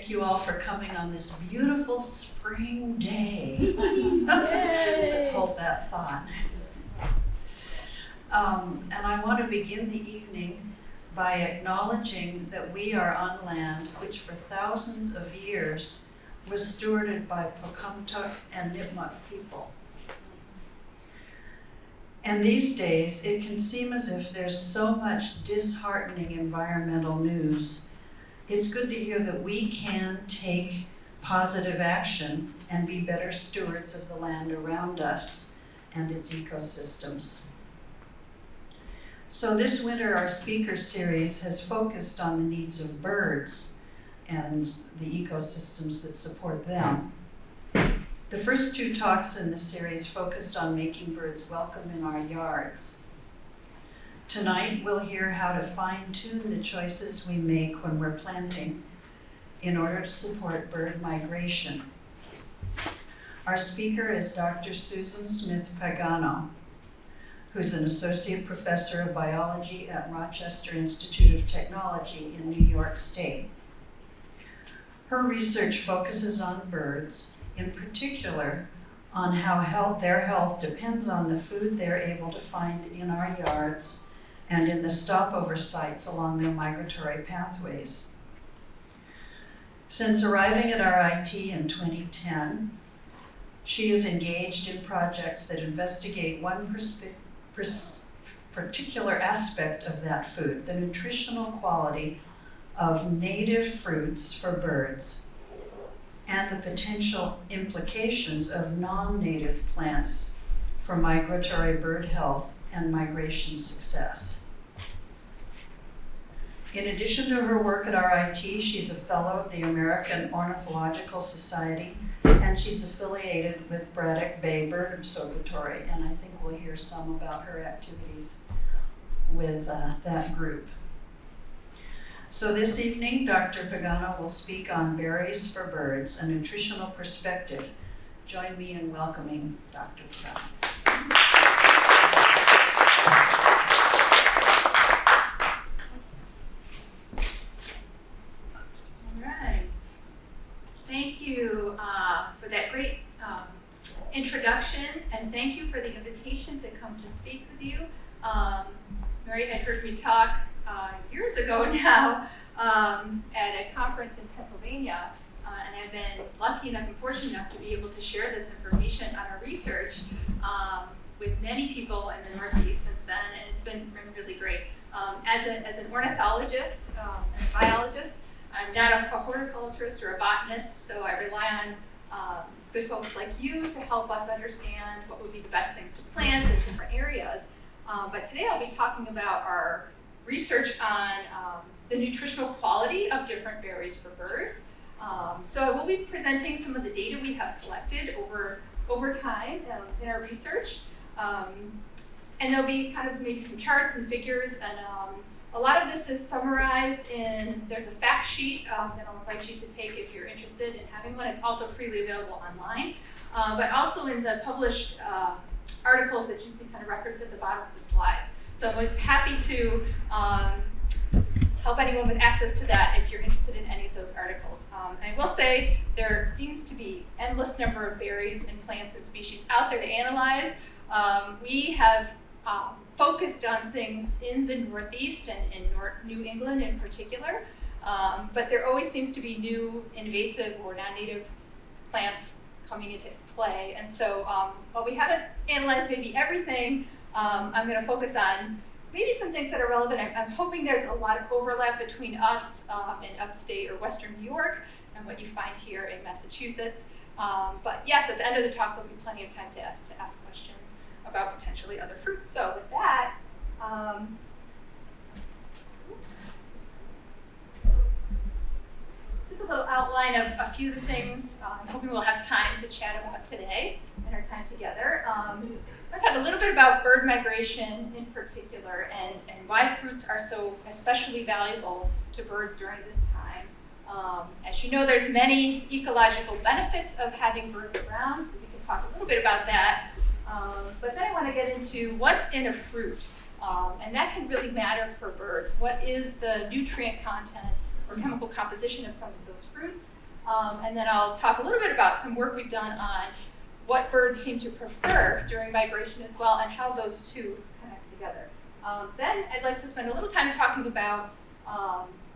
thank you all for coming on this beautiful spring day. Let's hold that thought. And I want to begin the evening by acknowledging that we are on land which for thousands of years was stewarded by Pagano and Nipmuc people. And these days, it can seem as if there's so much disheartening environmental news. It's good to hear that we can take positive action and be better stewards of the land around us and its ecosystems. So this winter, our speaker series has focused on the needs of birds and the ecosystems that support them. The first two talks in the series focused on making birds welcome in our yards. Tonight, we'll hear how to fine-tune the choices we make when we're planting in order to support bird migration. Our speaker is Dr. Susan Smith Pagano, who's an associate professor of biology at Rochester Institute of Technology in New York State. Her research focuses on birds, in particular on how their health depends on the food they're able to find in our yards and in the stopover sites along their migratory pathways. Since arriving at RIT in 2010, she is engaged in projects that investigate one particular aspect of that food, the nutritional quality of native fruits for birds, and the potential implications of non-native plants for migratory bird health and migration success. In addition to her work at RIT, she's a fellow of the American Ornithological Society, and she's affiliated with Braddock Bay Bird Observatory, and I think we'll hear some about her activities with that group. So this evening, Dr. Pagano will speak on berries for birds, a nutritional perspective. Join me in welcoming Dr. Pagano. All right. Thank you for that great introduction, and thank you for the invitation to come to speak with you. Mary had heard me talk years ago now at a conference in Pennsylvania, and I've been lucky enough and fortunate enough to be able to share this information on our research with many people in the Northeast since then, and it's been really great. As an ornithologist and a biologist, I'm not a horticulturist or a botanist, so I rely on good folks like you to help us understand what would be the best things to plant in different areas. But today I'll be talking about our research on the nutritional quality of different berries for birds. So I will be presenting some of the data we have collected over time in our research. And there'll be kind of maybe some charts and figures, and a lot of this is summarized there's a fact sheet that I'll invite you to take if you're interested in having one. It's also freely available online, but also in the published articles that you see kind of referenced at the bottom of the slides. So I'm always happy to help anyone with access to that if you're interested in any of those articles. I will say there seems to be endless number of berries and plants and species out there to analyze. We have focused on things in the Northeast and in New England in particular, but there always seems to be new invasive or non-native plants coming into play. And so while we haven't analyzed maybe everything, I'm going to focus on maybe some things that are relevant. I'm hoping there's a lot of overlap between us in upstate or Western New York and what you find here in Massachusetts. But yes, at the end of the talk, there'll be plenty of time to ask questions about potentially other fruits. So with that, just a little outline of a few of the things I'm hoping we'll have time to chat about today in our time together. I've talked a little bit about bird migration in particular and why fruits are so especially valuable to birds during this time. As you know, there's many ecological benefits of having birds around, so we can talk a little bit about that. But then I want to get into what's in a fruit, and that can really matter for birds. What is the nutrient content or chemical composition of some of those fruits. And then I'll talk a little bit about some work we've done on what birds seem to prefer during migration as well, and how those two connect together. Then I'd like to spend a little time talking about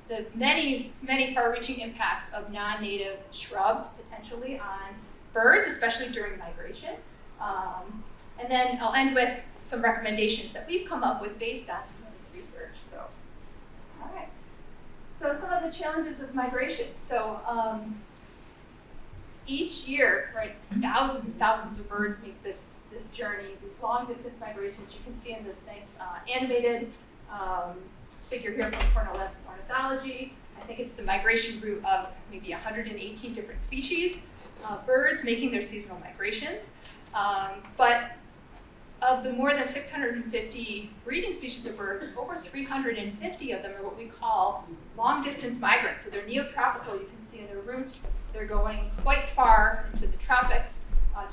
the many, many far-reaching impacts of non-native shrubs potentially on birds, especially during migration. And then I'll end with some recommendations that we've come up with based on some of this research. So, all right. So some of the challenges of migration. So each year, right, thousands and thousands of birds make this journey, these long-distance migrations. You can see in this nice animated figure here from Cornell Ornithology. I think it's the migration route of maybe 118 different species of birds making their seasonal migrations. But of the more than 650 breeding species of birds, over 350 of them are what we call long-distance migrants. So they're neotropical. You can see in their route, they're going quite far into the tropics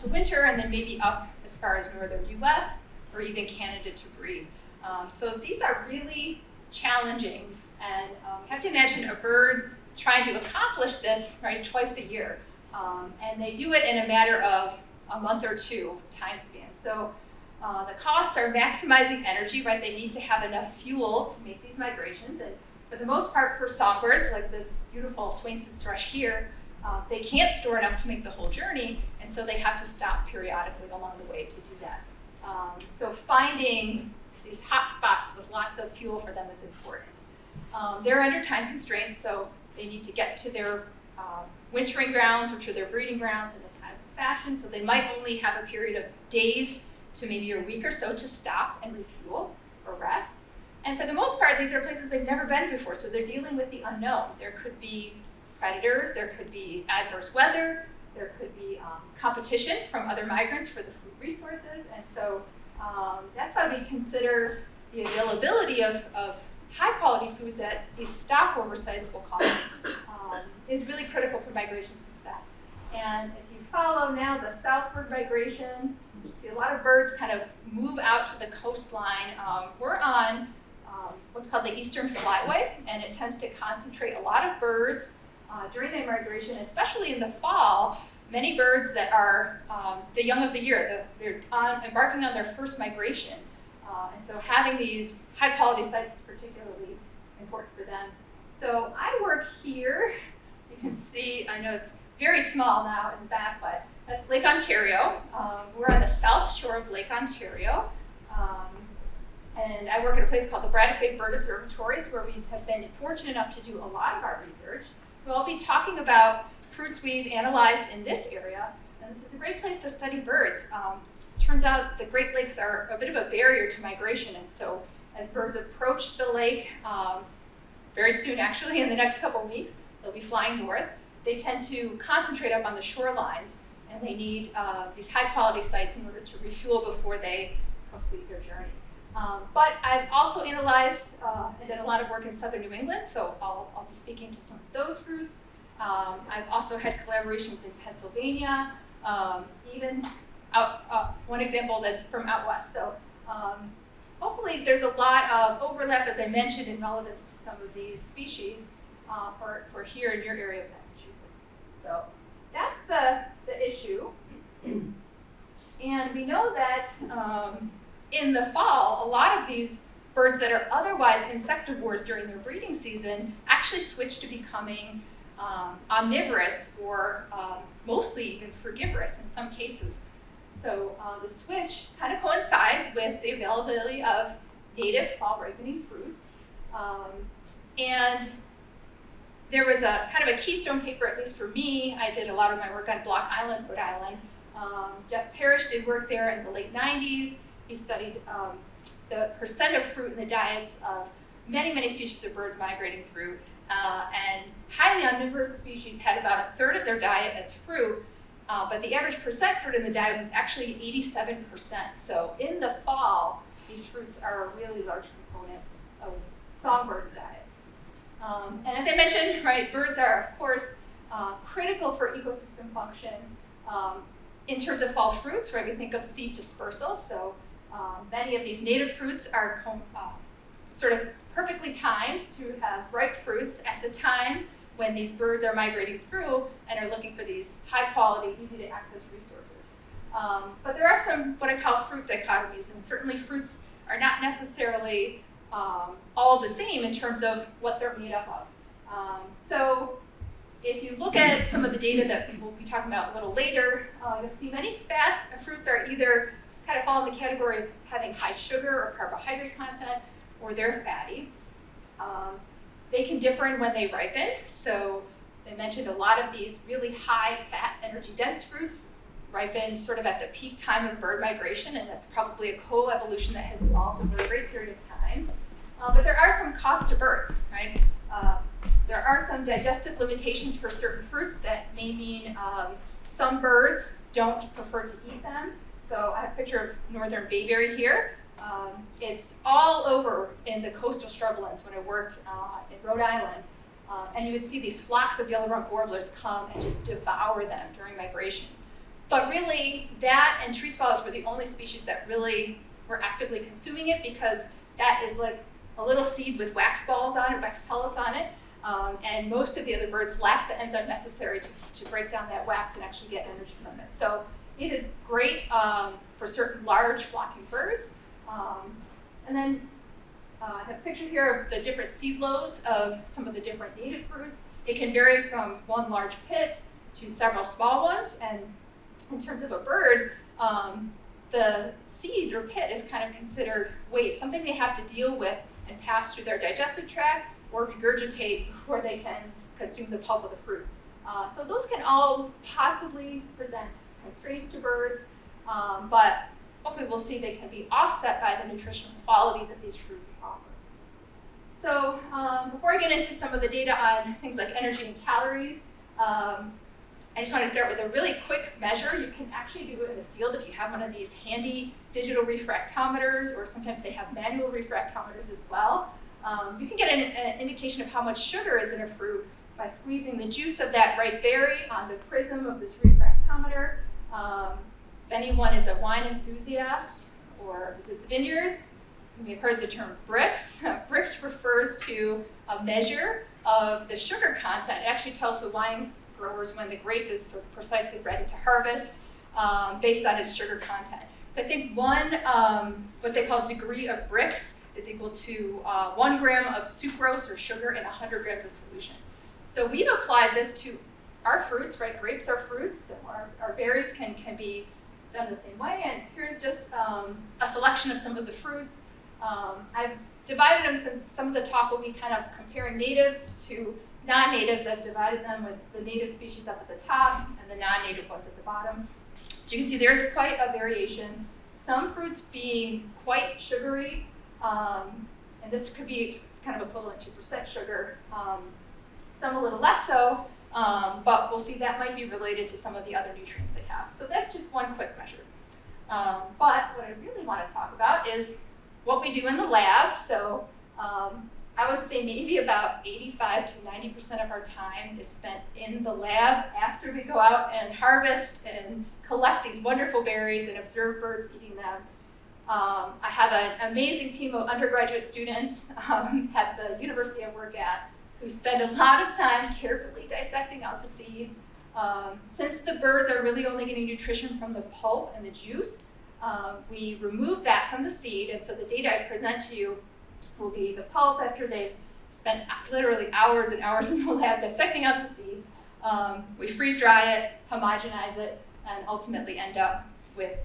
to winter, and then maybe up as far as northern US or even Canada to breed. So these are really challenging, and you have to imagine a bird trying to accomplish this, right, twice a year. And they do it in a matter of a month or two time span. So the costs are maximizing energy, right? They need to have enough fuel to make these migrations. And for the most part, for songbirds, like this beautiful Swainson's thrush here, they can't store enough to make the whole journey, and so they have to stop periodically along the way to do that. So finding these hot spots with lots of fuel for them is important. They're under time constraints, so they need to get to their wintering grounds, which are their breeding grounds, in a timely fashion. So they might only have a period of days to maybe a week or so to stop and refuel or rest. And for the most part, these are places they've never been before, so they're dealing with the unknown. There could be predators, there could be adverse weather, there could be competition from other migrants for the food resources. And so that's why we consider the availability of high quality foods at these stopover sites, we'll call it, is really critical for migration success. And if you follow now the southward migration, you see a lot of birds kind of move out to the coastline. We're on what's called the Eastern Flyway, and it tends to concentrate a lot of birds during their migration, especially in the fall. Many birds that are the young of the year, they're embarking on their first migration. And so having these high quality sites is particularly important for them. So I work here. You can see, I know it's very small now in the back, but that's Lake Ontario. We're on the south shore of Lake Ontario. And I work at a place called the Braddock Bay Bird Observatories, where we have been fortunate enough to do a lot of our research. So I'll be talking about fruits we've analyzed in this area. And this is a great place to study birds. Turns out the Great Lakes are a bit of a barrier to migration. And so as birds approach the lake, very soon actually, in the next couple weeks, they'll be flying north. They tend to concentrate up on the shorelines, and they need these high quality sites in order to refuel before they complete their journey. But I've also analyzed and done a lot of work in southern New England, so I'll be speaking to some of those fruits. I've also had collaborations in Pennsylvania, even out, one example that's from out west. So hopefully there's a lot of overlap, as I mentioned, in relevance to some of these species for here in your area of Massachusetts. So that's the issue. And we know that in the fall, a lot of these birds that are otherwise insectivores during their breeding season actually switch to becoming omnivorous, or mostly even frugivorous in some cases. So the switch kind of coincides with the availability of native fall ripening fruits. And there was a kind of a keystone paper, at least for me. I did a lot of my work on Block Island, Rhode Island. Jeff Parrish did work there in the late 90s. He studied the percent of fruit in the diets of many, many species of birds migrating through. And highly omnivorous species had about a third of their diet as fruit, but the average percent fruit in the diet was actually 87%. So in the fall, these fruits are a really large component of songbirds' diets. And as I mentioned, right, birds are, of course, critical for ecosystem function. In terms of fall fruits, right, we think of seed dispersal. So many of these native fruits are sort of perfectly timed to have ripe fruits at the time when these birds are migrating through and are looking for these high quality, easy to access resources. But there are some what I call fruit dichotomies, and certainly fruits are not necessarily all the same in terms of what they're made up of. So if you look at some of the data that we'll be talking about a little later, you'll see many fruits are either kind of fall in the category of having high sugar or carbohydrate content, or they're fatty. They can differ in when they ripen. So as I mentioned, a lot of these really high fat, energy dense fruits ripen sort of at the peak time of bird migration, and that's probably a co-evolution that has evolved over a great period of time. But there are some costs to birds, right? There are some digestive limitations for certain fruits that may mean some birds don't prefer to eat them. So I have a picture of northern bayberry here. It's all over in the coastal shrublands when I worked in Rhode Island. And you would see these flocks of yellow-rumped warblers come and just devour them during migration. But really, that and tree swallows were the only species that really were actively consuming it, because that is like a little seed with wax balls on it, wax pellets on it. And most of the other birds lack the enzyme necessary to break down that wax and actually get energy from it. So it is great for certain large flocking birds. And then I have a picture here of the different seed loads of some of the different native fruits. It can vary from one large pit to several small ones. And in terms of a bird, the seed or pit is kind of considered waste, something they have to deal with and pass through their digestive tract or regurgitate before they can consume the pulp of the fruit. So those can all possibly present constraints to birds, but hopefully we'll see they can be offset by the nutritional quality that these fruits offer. So before I get into some of the data on things like energy and calories, I just want to start with a really quick measure. You can actually do it in the field if you have one of these handy digital refractometers, or sometimes they have manual refractometers as well. You can get an indication of how much sugar is in a fruit by squeezing the juice of that ripe berry on the prism of this refractometer. If anyone is a wine enthusiast or visits vineyards, you may have heard the term Brix. Brix refers to a measure of the sugar content. It actually tells the wine growers when the grape is sort of precisely ready to harvest based on its sugar content. So I think one, what they call degree of Brix, is equal to 1 gram of sucrose or sugar in 100 grams of solution. So we've applied this to our fruits, right? Grapes are fruits, so our berries can be done the same way. And here's just a selection of some of the fruits. I've divided them, since some of the talk will be kind of comparing natives to non-natives. I've divided them with the native species up at the top and the non-native ones at the bottom. So you can see there's quite a variation. Some fruits being quite sugary, and this could be kind of equivalent to percent sugar. Some a little less so, but we'll see that might be related to some of the other nutrients they have. So that's just one quick measure. But what I really want to talk about is what we do in the lab. So I would say maybe about 85 to 90% of our time is spent in the lab after we go out and harvest and collect these wonderful berries and observe birds eating them. I have an amazing team of undergraduate students at the university I work at who spend a lot of time carefully dissecting out the seeds. Since the birds are really only getting nutrition from the pulp and the juice, we remove that from the seed, and so the data I present to you will be the pulp after they've spent literally hours and hours in the lab dissecting out the seeds. We freeze dry it, homogenize it, and ultimately end up with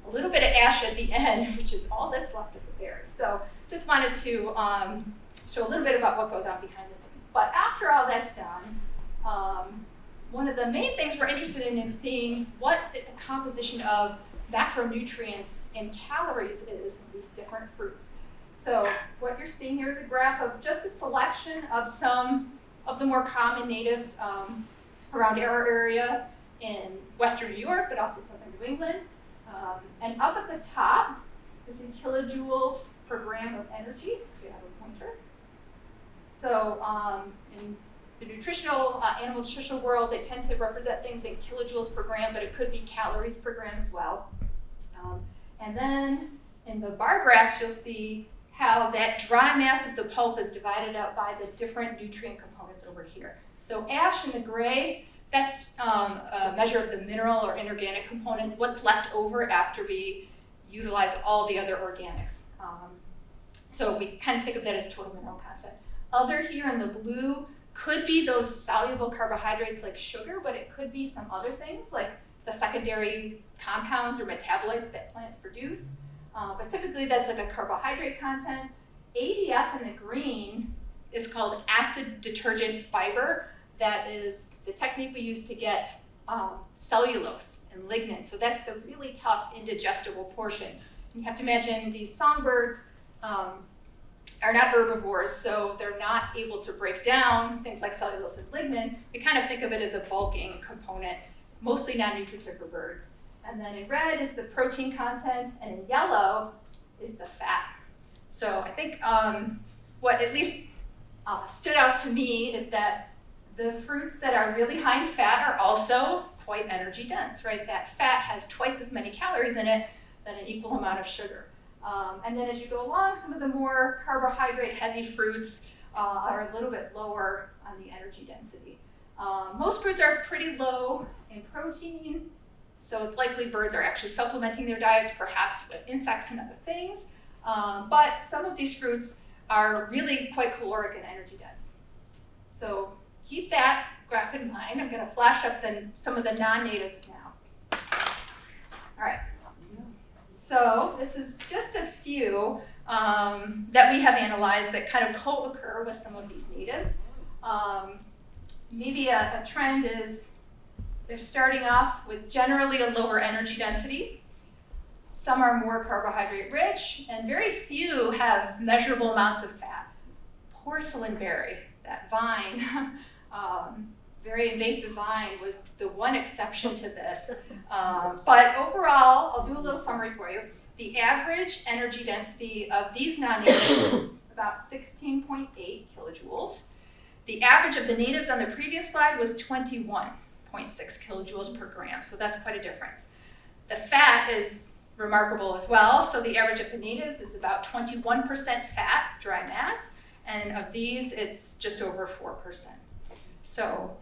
a little bit of ash at the end, which is all that's left of the berry. So just wanted to show a little bit about what goes on behind the scenes. But after all that's done, one of the main things we're interested in is seeing what the composition of macronutrients and calories is in these different fruits. So what you're seeing here is a graph of just a selection of some of the more common natives around our area in Western New York, but also Southern New England. And up at the top is in kilojoules per gram of energy, if you have a pointer. So in the nutritional, animal nutritional world, they tend to represent things in kilojoules per gram, but it could be calories per gram as well. And then in the bar graphs, you'll see how that dry mass of the pulp is divided up by the different nutrient components over here. So ash in the gray, that's a measure of the mineral or inorganic component, what's left over after we utilize all the other organics. So we kind of think of that as total mineral content. Other here in the blue could be those soluble carbohydrates like sugar, but it could be some other things like the secondary compounds or metabolites that plants produce. But typically that's like a carbohydrate content. ADF in the green is called acid detergent fiber. That is the technique we use to get cellulose and lignin. So that's the really tough indigestible portion. You have to imagine these songbirds are not herbivores, so they're not able to break down things like cellulose and lignin. We kind of think of it as a bulking component, mostly non-nutritive for birds. And then in red is the protein content, and in yellow is the fat. So I think what at least stood out to me is that the fruits that are really high in fat are also quite energy dense, right? That fat has twice as many calories in it than an equal amount of sugar. And then as you go along, some of the more carbohydrate-heavy fruits are a little bit lower on the energy density. Most fruits are pretty low in protein, so it's likely birds are actually supplementing their diets, perhaps with insects and other things. But some of these fruits are really quite caloric and energy dense. So keep that graph in mind. I'm going to flash up some of the non-natives now. All right. So this is just a few that we have analyzed that kind of co-occur with some of these natives. Maybe a trend is they're starting off with generally a lower energy density. Some are more carbohydrate rich, and very few have measurable amounts of fat. Porcelain berry, that vine, very invasive vine, was the one exception to this. But overall, I'll do a little summary for you. The average energy density of these non-natives is about 16.8 kilojoules. The average of the natives on the previous slide was 21.6 kilojoules per gram, so that's quite a difference. The fat is remarkable as well. So the average of the natives is about 21% fat, dry mass, and of these, it's just over 4%. So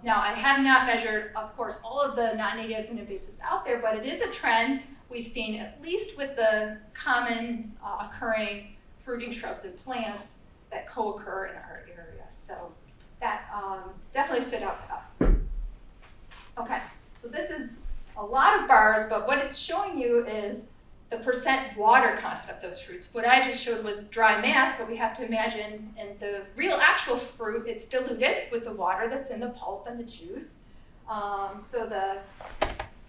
now I have not measured, of course, all of the non-natives and invasives out there, but it is a trend we've seen, at least with the common occurring fruiting shrubs and plants that co-occur in our area. So that definitely stood out to us. Okay, so this is a lot of bars, but what it's showing you is the percent water content of those fruits. What I just showed was dry mass, but we have to imagine in the real actual fruit, it's diluted with the water that's in the pulp and the juice. So the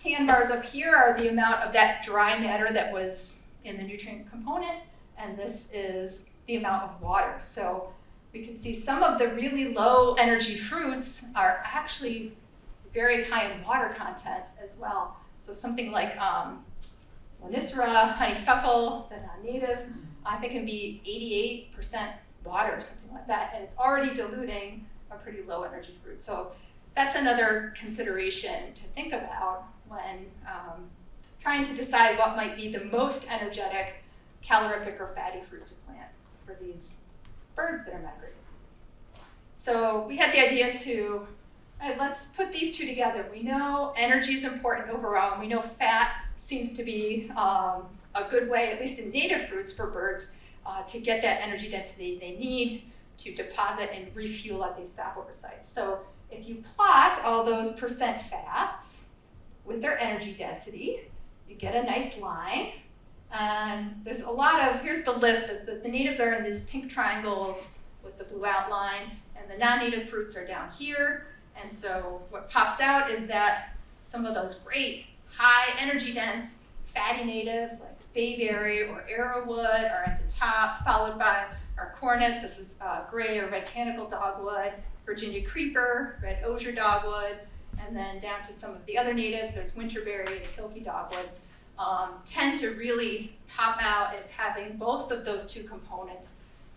tan bars up here are the amount of that dry matter that was in the nutrient component, and this is the amount of water. So we can see some of the really low energy fruits are actually very high in water content as well. So something like Lonicera, honeysuckle, the non-native, I think can be 88% water, something like that, and it's already diluting a pretty low energy fruit. So that's another consideration to think about when trying to decide what might be the most energetic, calorific, or fatty fruit to plant for these birds that are migrating. So we had the idea to, let's put these two together. We know energy is important overall, and we know fat seems to be a good way, at least in native fruits, for birds to get that energy density they need to deposit and refuel at these stopover sites. So if you plot all those percent fats with their energy density, you get a nice line. And there's a lot of, here's the list, the natives are in these pink triangles with the blue outline, and the non-native fruits are down here. And so what pops out is that some of those great high energy dense fatty natives like bayberry or arrowwood are at the top, followed by our cornus. This is gray or red tanacle dogwood, Virginia creeper, red osier dogwood, and then down to some of the other natives. There's winterberry and silky dogwood. Tend to really pop out as having both of those two components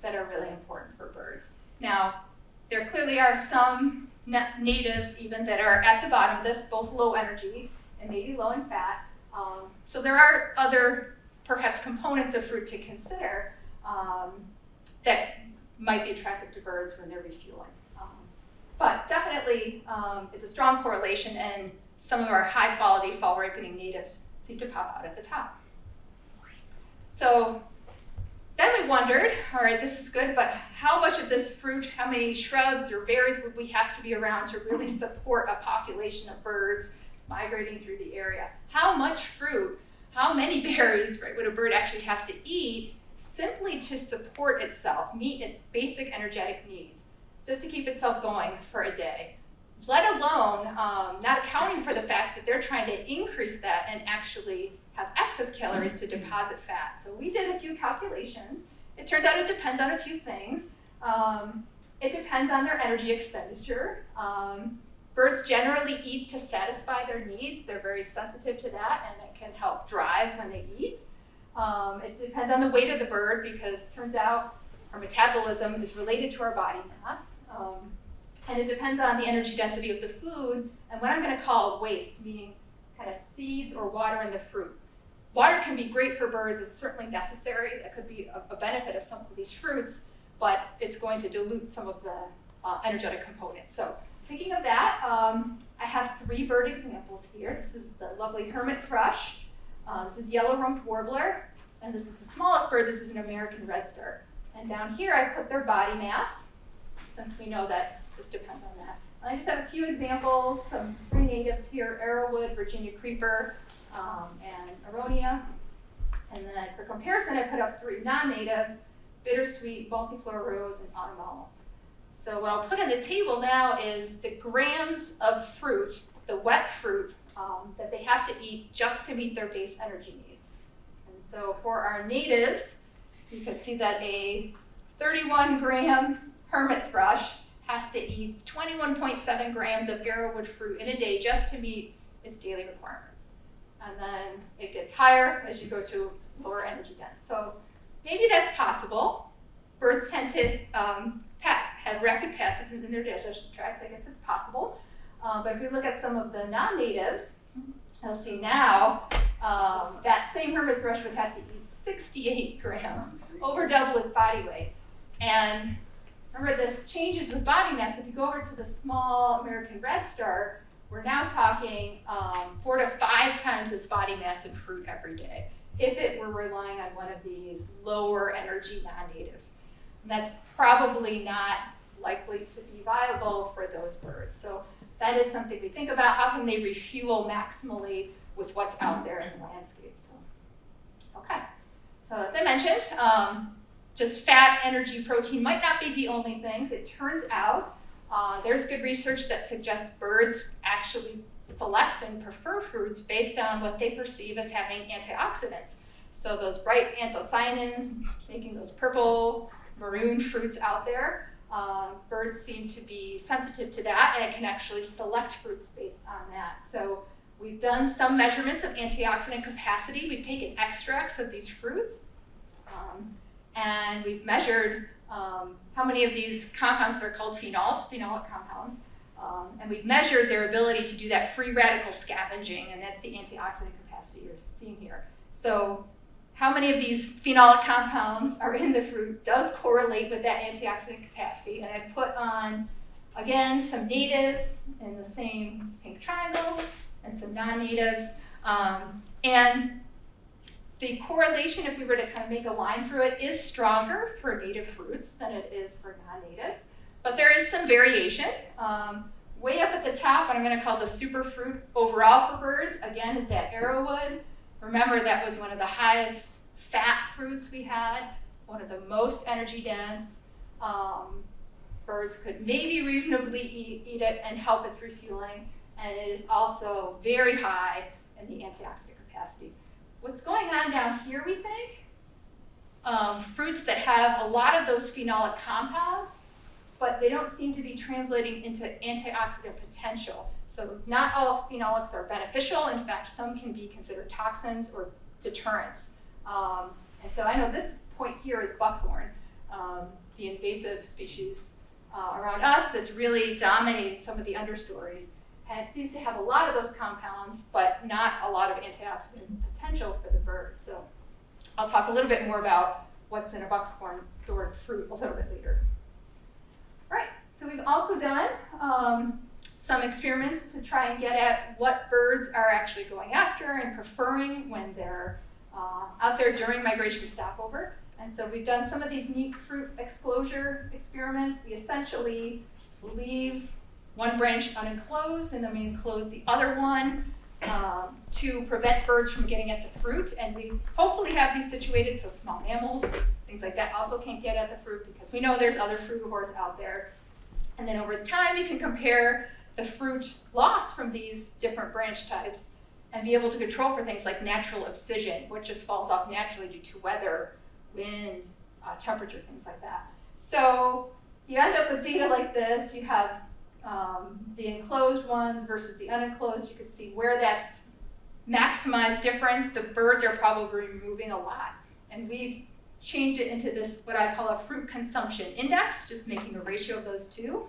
that are really important for birds. Now, there clearly are some natives even that are at the bottom of this, both low energy and maybe low in fat. So there are other perhaps components of fruit to consider. that might be attractive to birds when they're refueling. But definitely, it's a strong correlation, and some of our high-quality fall-ripening natives seem to pop out at the top. So then we wondered, all right, this is good, but how much of this fruit, how many shrubs or berries would we have to be around to really support a population of birds migrating through the area? How much fruit, how many berries, right, would a bird actually have to eat simply to support itself, meet its basic energetic needs, just to keep itself going for a day? Let alone not accounting for the fact that they're trying to increase that and actually have excess calories to deposit fat. So we did a few calculations. It turns out it depends on a few things. It depends on their energy expenditure. Birds generally eat to satisfy their needs. They're very sensitive to that, and it can help drive when they eat. It depends on the weight of the bird, because it turns out our metabolism is related to our body mass. And it depends on the energy density of the food and what I'm going to call waste, meaning kind of seeds or water in the fruit. Water can be great for birds. It's certainly necessary. That could be a benefit of some of these fruits, but it's going to dilute some of the energetic components. So thinking of that, I have 3 bird examples here. This is the lovely hermit thrush. This is yellow-rumped warbler. And this is the smallest bird. This is an American redstart. And down here, I put their body mass, since we know that this depends on that. And I just have a few examples, some 3 natives here: arrowwood, Virginia creeper, and aronia. And then for comparison, I put up 3 non-natives: bittersweet, multiflora rose, and autumnal. So what I'll put on the table now is the grams of fruit, the wet fruit, that they have to eat just to meet their base energy needs. And so for our natives, you can see that a 31-gram hermit thrush has to eat 21.7 grams of arrowwood fruit in a day just to meet its daily requirements. And then it gets higher as you go to lower energy dense. So maybe that's possible. Birds tend to have rapid passes in their digestion tracts. I guess it's possible. But if we look at some of the non-natives, you'll see now that same hermit thrush would have to eat 68 grams, over double its body weight. And remember, this changes with body mass. If you go over to the small American redstart, we're now talking 4 to 5 times its body mass in fruit every day, if it were relying on one of these lower energy non-natives. And that's probably not likely to be viable for those birds. So that is something we think about. How can they refuel maximally with what's out there in the landscape? So, okay. So as I mentioned, just fat, energy, protein might not be the only things. It turns out there's good research that suggests birds actually select and prefer fruits based on what they perceive as having antioxidants. So those bright anthocyanins, making those purple, maroon fruits out there, birds seem to be sensitive to that, and it can actually select fruits based on that. So we've done some measurements of antioxidant capacity. We've taken extracts of these fruits, and we've measured how many of these compounds are called phenols, phenolic compounds, and we've measured their ability to do that free radical scavenging, and that's the antioxidant capacity you're seeing here. So how many of these phenolic compounds are in the fruit does correlate with that antioxidant capacity. And I've put on, again, some natives in the same pink triangles and some non-natives. And the correlation, if we were to kind of make a line through it, is stronger for native fruits than it is for non-natives. But there is some variation. Way up at the top, what I'm going to call the superfruit overall for birds, again, is that arrowwood. Remember, that was one of the highest fat fruits we had, one of the most energy dense. Birds could maybe reasonably eat it and help its refueling, and it is also very high in the antioxidant capacity. What's going on down here, we think? Fruits that have a lot of those phenolic compounds, but they don't seem to be translating into antioxidant potential. So not all phenolics are beneficial. In fact, some can be considered toxins or deterrents. And so I know this point here is buckthorn, the invasive species around us that's really dominating some of the understories. And it seems to have a lot of those compounds, but not a lot of antioxidant potential for the birds. So I'll talk a little bit more about what's in a buckthorn fruit a little bit later. All right, so we've also done some experiments to try and get at what birds are actually going after and preferring when they're out there during migration stopover. And so we've done some of these neat fruit exclosure experiments. We essentially leave one branch unenclosed, and then we enclose the other one to prevent birds from getting at the fruit. And we hopefully have these situated so small mammals, things like that, also can't get at the fruit, because we know there's other frugivores out there. And then over time, you can compare the fruit loss from these different branch types and be able to control for things like natural abscission, which just falls off naturally due to weather, wind, temperature, things like that. So you end up with data like this. You have the enclosed ones versus the unenclosed. You can see where that's maximized difference. The birds are probably removing a lot. And we've changed it into this, what I call a fruit consumption index, just making a ratio of those two.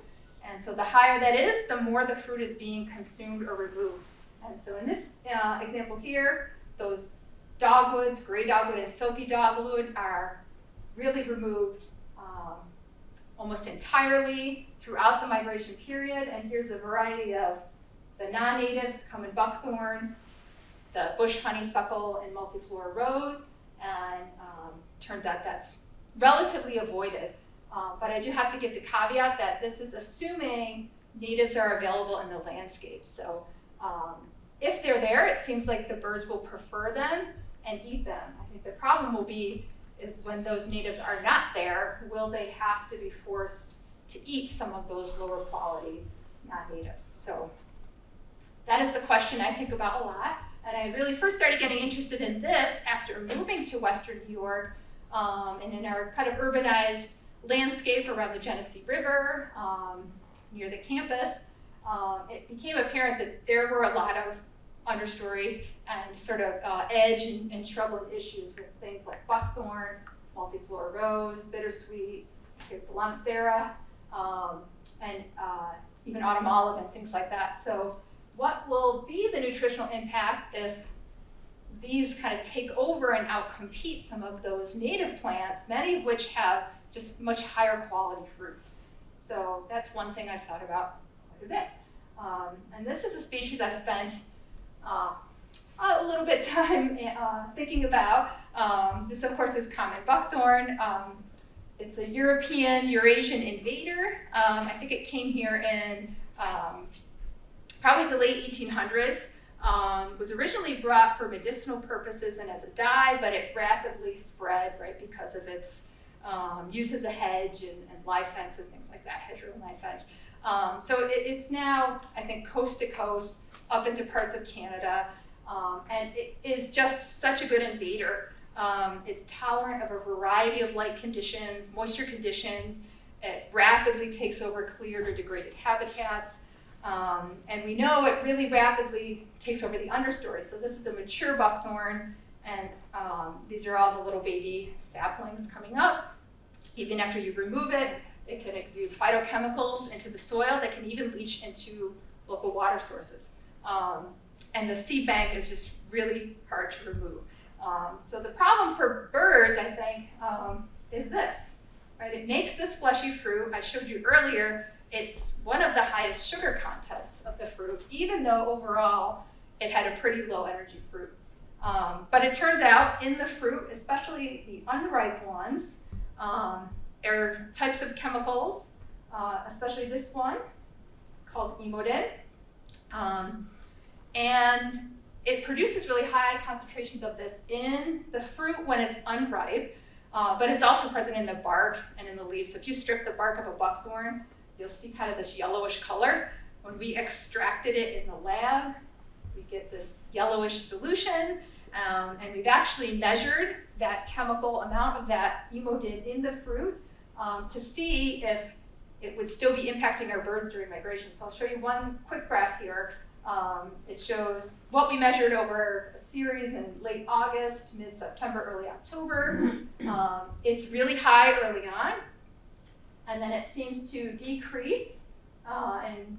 And so the higher that is, the more the fruit is being consumed or removed. And so in this example here, those dogwoods, gray dogwood and silky dogwood, are really removed almost entirely throughout the migration period. And here's a variety of the non-natives, common buckthorn, the bush honeysuckle, and multiflora rose. And turns out that's relatively avoided. But I do have to give the caveat that this is assuming natives are available in the landscape. So if they're there, it seems like the birds will prefer them and eat them. I think the problem will be is when those natives are not there, will they have to be forced to eat some of those lower quality non-natives? So that is the question I think about a lot. And I really first started getting interested in this after moving to Western New York and in our kind of urbanized landscape around the Genesee River near the campus. It became apparent that there were a lot of understory and sort of edge and shrubland issues with things like buckthorn, multiflora rose, bittersweet, here's the Lancera, and even autumn olive and things like that. So what will be the nutritional impact if these kind of take over and outcompete some of those native plants, many of which have just much higher quality fruits? So that's one thing I've thought about quite a bit. And this is a species I've spent a little bit time thinking about. This, of course, is common buckthorn. It's a European, Eurasian invader. I think it came here in probably the late 1800s. Was originally brought for medicinal purposes and as a dye, but it rapidly spread, right, because of its use as a hedge and live fence and things like that, hedgerow and live fence. So it's now, I think, coast to coast, up into parts of Canada, and it is just such a good invader. It's tolerant of a variety of light conditions, moisture conditions. It rapidly takes over cleared or degraded habitats. And we know it really rapidly takes over the understory. So this is a mature buckthorn, and these are all the little baby saplings coming up. Even after you remove it, it can exude phytochemicals into the soil that can even leach into local water sources. And the seed bank is just really hard to remove. So the problem for birds, I think, is this, right? It makes this fleshy fruit. I showed you earlier, it's one of the highest sugar contents of the fruit, even though overall it had a pretty low energy fruit. But it turns out in the fruit, especially the unripe ones, there are types of chemicals, especially this one called emodin. And it produces really high concentrations of this in the fruit when it's unripe, but it's also present in the bark and in the leaves. So if you strip the bark of a buckthorn, you'll see kind of this yellowish color. When we extracted it in the lab, we get this yellowish solution, and we've actually measured that chemical amount of that emodin in the fruit to see if it would still be impacting our birds during migration. So I'll show you one quick graph here. It shows what we measured over a series in late August, mid-September, early October. It's really high early on, and then it seems to decrease, and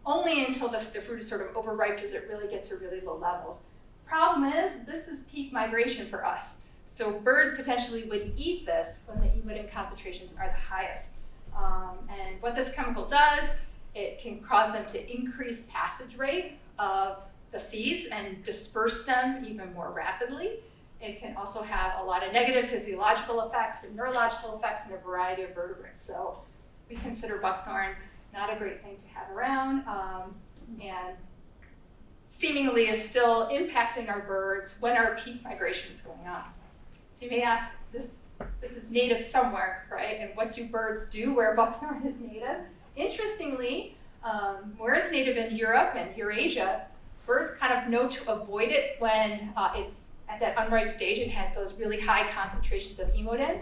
only until the fruit is sort of overripe does it really get to really low levels. Problem is, this is peak migration for us. So birds potentially would eat this when the emodin concentrations are the highest. And what this chemical does, it can cause them to increase passage rate of the seeds and disperse them even more rapidly. It can also have a lot of negative physiological effects and neurological effects in a variety of vertebrates. So we consider buckthorn not a great thing to have around, and seemingly is still impacting our birds when our peak migration is going on. So you may ask, this is native somewhere, right? And what do birds do where buckthorn is native? Interestingly, where it's native in Europe and Eurasia, birds kind of know to avoid it when it's at that unripe stage and has those really high concentrations of emodin.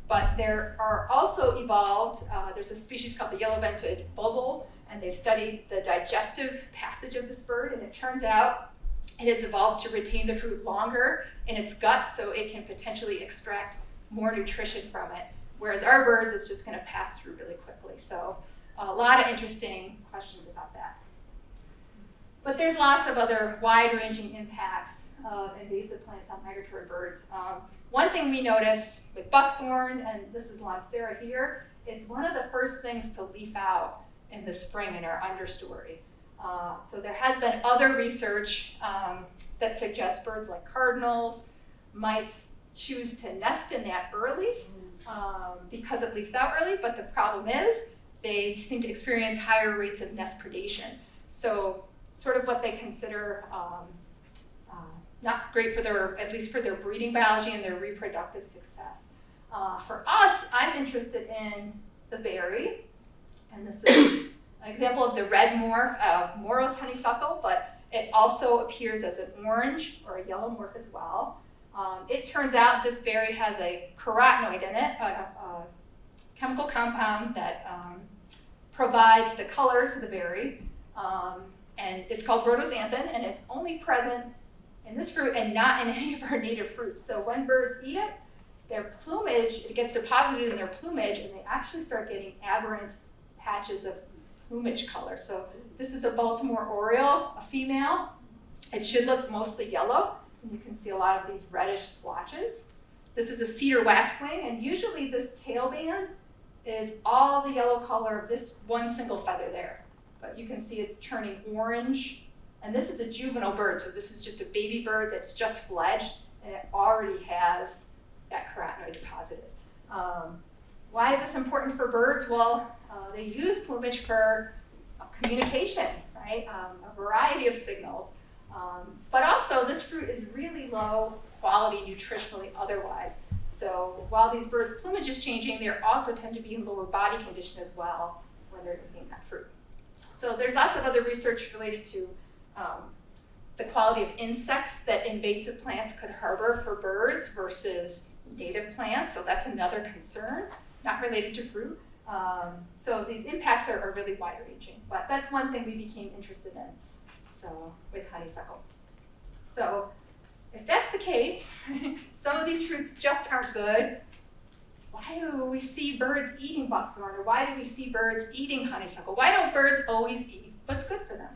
But there are also evolved, there's a species called the yellow-vented bulbul, and they've studied the digestive passage of this bird, and it turns out it has evolved to retain the fruit longer in its gut, so it can potentially extract more nutrition from it. Whereas our birds, it's just gonna pass through really quickly. So a lot of interesting questions about that. But there's lots of other wide-ranging impacts of invasive plants on migratory birds. One thing we notice with buckthorn, and this is Lancera here, it's one of the first things to leaf out in the spring in our understory. So there has been other research that suggests birds like cardinals might choose to nest in that early because it leaves out early, but the problem is they seem to experience higher rates of nest predation. So sort of what they consider not great for their, at least for their breeding biology and their reproductive success. For us, I'm interested in the berry, and this is an example of the red morose honeysuckle, but it also appears as an orange or a yellow morph as well. It turns out this berry has a carotenoid in it, a chemical compound that provides the color to the berry, and it's called rhodozanthin, and it's only present in this fruit and not in any of our native fruits. So when birds eat it, their plumage, it gets deposited in their plumage, and they actually start getting aberrant patches of plumage color. So this is a Baltimore oriole, a female. It should look mostly yellow, and you can see a lot of these reddish splotches. This is a cedar waxwing, and usually this tail band is all the yellow color of this one single feather there. But you can see it's turning orange, and this is a juvenile bird, so this is just a baby bird that's just fledged, and it already has that carotenoid deposited. Why is this important for birds? Well, they use plumage for communication, right? A variety of signals. But also, this fruit is really low quality nutritionally otherwise. So while these birds' plumage is changing, they also tend to be in lower body condition as well when they're eating that fruit. So there's lots of other research related to the quality of insects that invasive plants could harbor for birds versus native plants. So that's another concern, not related to fruit. So these impacts are really wide-ranging, but that's one thing we became interested in. So with honeysuckle. So if that's the case, some of these fruits just aren't good. Why do we see birds eating buckthorn, or why do we see birds eating honeysuckle? Why don't birds always eat what's good for them?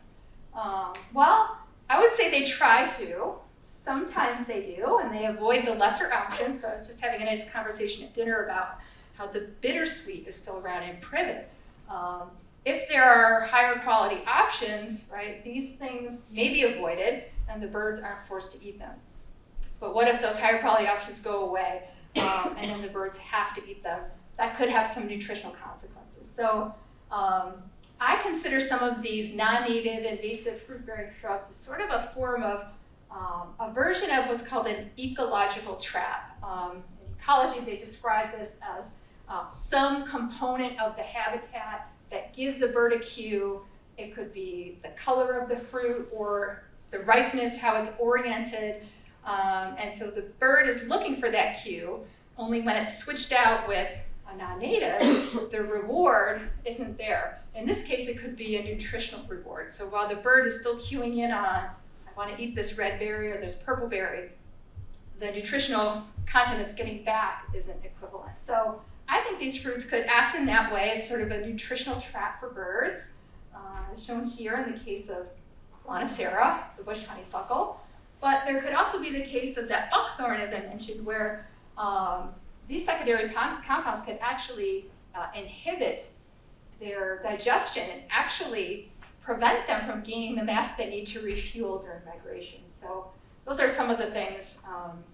Well, I would say they try to. Sometimes they do, and they avoid the lesser options. So I was just having a nice conversation at dinner about how the bittersweet is still around in privet. If there are higher quality options, right, these things may be avoided, and the birds aren't forced to eat them. But what if those higher quality options go away, and then the birds have to eat them? That could have some nutritional consequences. So I consider some of these non-native invasive fruit-bearing shrubs as sort of a form of a version of what's called an ecological trap. In ecology, they describe this as some component of the habitat that gives a bird a cue. It could be the color of the fruit or the ripeness, how it's oriented. And so the bird is looking for that cue, only when it's switched out with a non-native, the reward isn't there. In this case, it could be a nutritional reward. So while the bird is still cueing in on, I want to eat this red berry or this purple berry, the nutritional content it's getting back isn't equivalent. So I think these fruits could act in that way as sort of a nutritional trap for birds, as shown here in the case of Lancera, the bush honeysuckle. But there could also be the case of that buckthorn, as I mentioned, where these secondary compounds can actually inhibit their digestion and actually prevent them from gaining the mass they need to refuel during migration. So those are some of the things,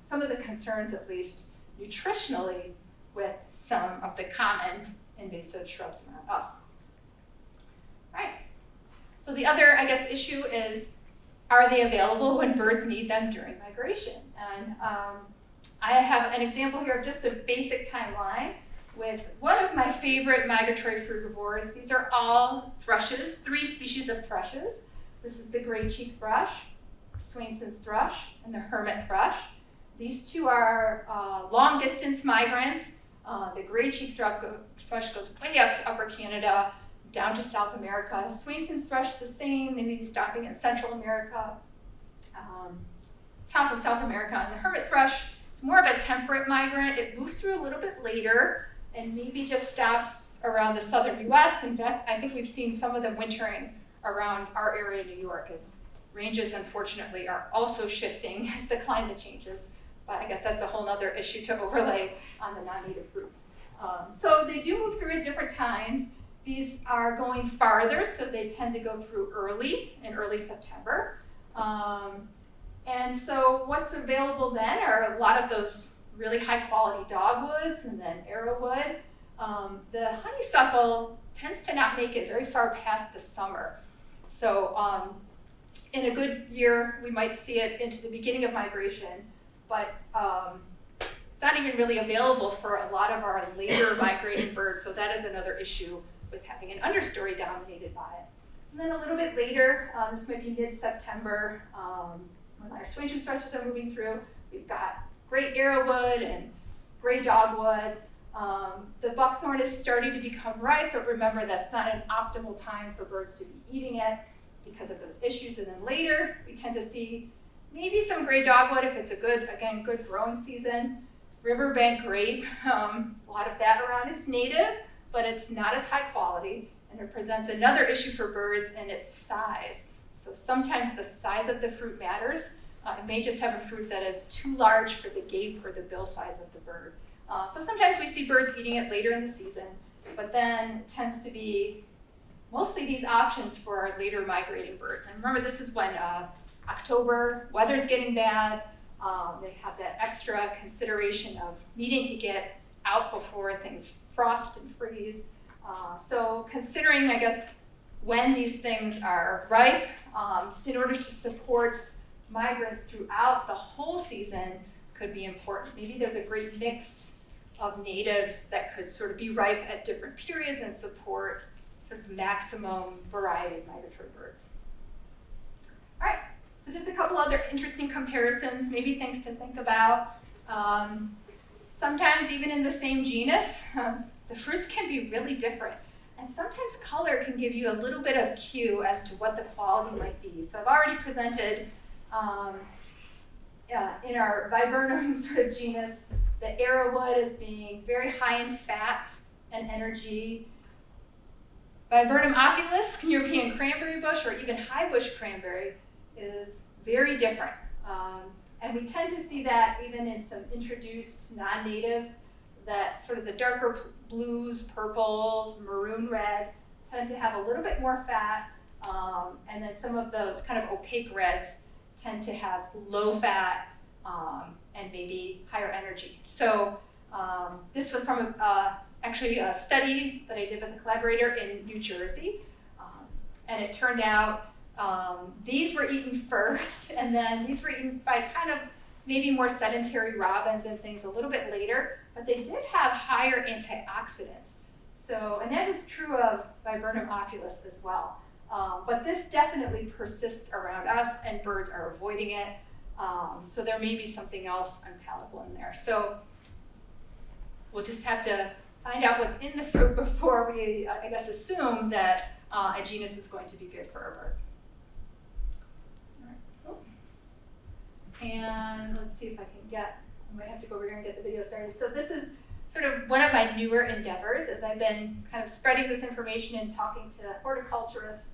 some of the concerns, at least nutritionally, with some of the common invasive shrubs around us. All right. So the other, I guess, issue is, are they available when birds need them during migration? And I have an example here of just a basic timeline with one of my favorite migratory frugivores. These are all thrushes, 3 species of thrushes. This is the gray-cheeked thrush, Swainson's thrush, and the hermit thrush. These two are long-distance migrants. The gray-cheeked thrush goes way up to Upper Canada, down to South America. Swainson's thrush, the same. They may be stopping in Central America, top of South America. And the hermit thrush is more of a temperate migrant. It moves through a little bit later and maybe just stops around the southern U.S. In fact, I think we've seen some of them wintering around our area in New York, as ranges, unfortunately, are also shifting as the climate changes. But I guess that's a whole other issue to overlay on the non-native groups. So they do move through at different times. These are going farther, so they tend to go through in early September. And so what's available then are a lot of those really high quality dogwoods and then arrowwood. The honeysuckle tends to not make it very far past the summer. So in a good year, we might see it into the beginning of migration, but it's not even really available for a lot of our later migrating birds, so that is another issue with having an understory dominated by it. And then a little bit later, this might be mid-September, when our Swainson's thrushes are moving through, we've got great arrowwood and gray dogwood. The buckthorn is starting to become ripe, but remember that's not an optimal time for birds to be eating it because of those issues. And then later, we tend to see maybe some gray dogwood if it's a good growing season. Riverbank grape, a lot of that around. It's native, but it's not as high quality, and it presents another issue for birds in its size. So sometimes the size of the fruit matters. It may just have a fruit that is too large for the gape or the bill size of the bird. So sometimes we see birds eating it later in the season, but then it tends to be mostly these options for our later migrating birds. And remember, this is when October, weather's getting bad. They have that extra consideration of needing to get out before things frost and freeze. So considering, I guess, when these things are ripe, in order to support migrants throughout the whole season could be important. Maybe there's a great mix of natives that could sort of be ripe at different periods and support sort of maximum variety of migratory birds. All right, so just a couple other interesting comparisons, maybe things to think about. Sometimes even in the same genus, the fruits can be really different. And sometimes color can give you a little bit of cue as to what the quality might be. So I've already presented in our viburnum sort of genus, the arrowwood as being very high in fat and energy. Viburnum opulus, European cranberry bush, or even high bush cranberry, is very different. And we tend to see that even in some introduced non-natives, that sort of the darker blues, purples, maroon red tend to have a little bit more fat, and then some of those kind of opaque reds tend to have low fat and maybe higher energy. So this was from actually a study that I did with a collaborator in New Jersey, and it turned out these were eaten first, and then these were eaten by kind of maybe more sedentary robins and things a little bit later, but they did have higher antioxidants. So, and that is true of Viburnum opulus as well. But this definitely persists around us, and birds are avoiding it. So there may be something else unpalatable in there. So we'll just have to find out what's in the fruit before we, I guess, assume that a genus is going to be good for a bird. And let's see if I can get, I might have to go over here and get the video started. So this is sort of one of my newer endeavors as I've been kind of spreading this information and talking to horticulturists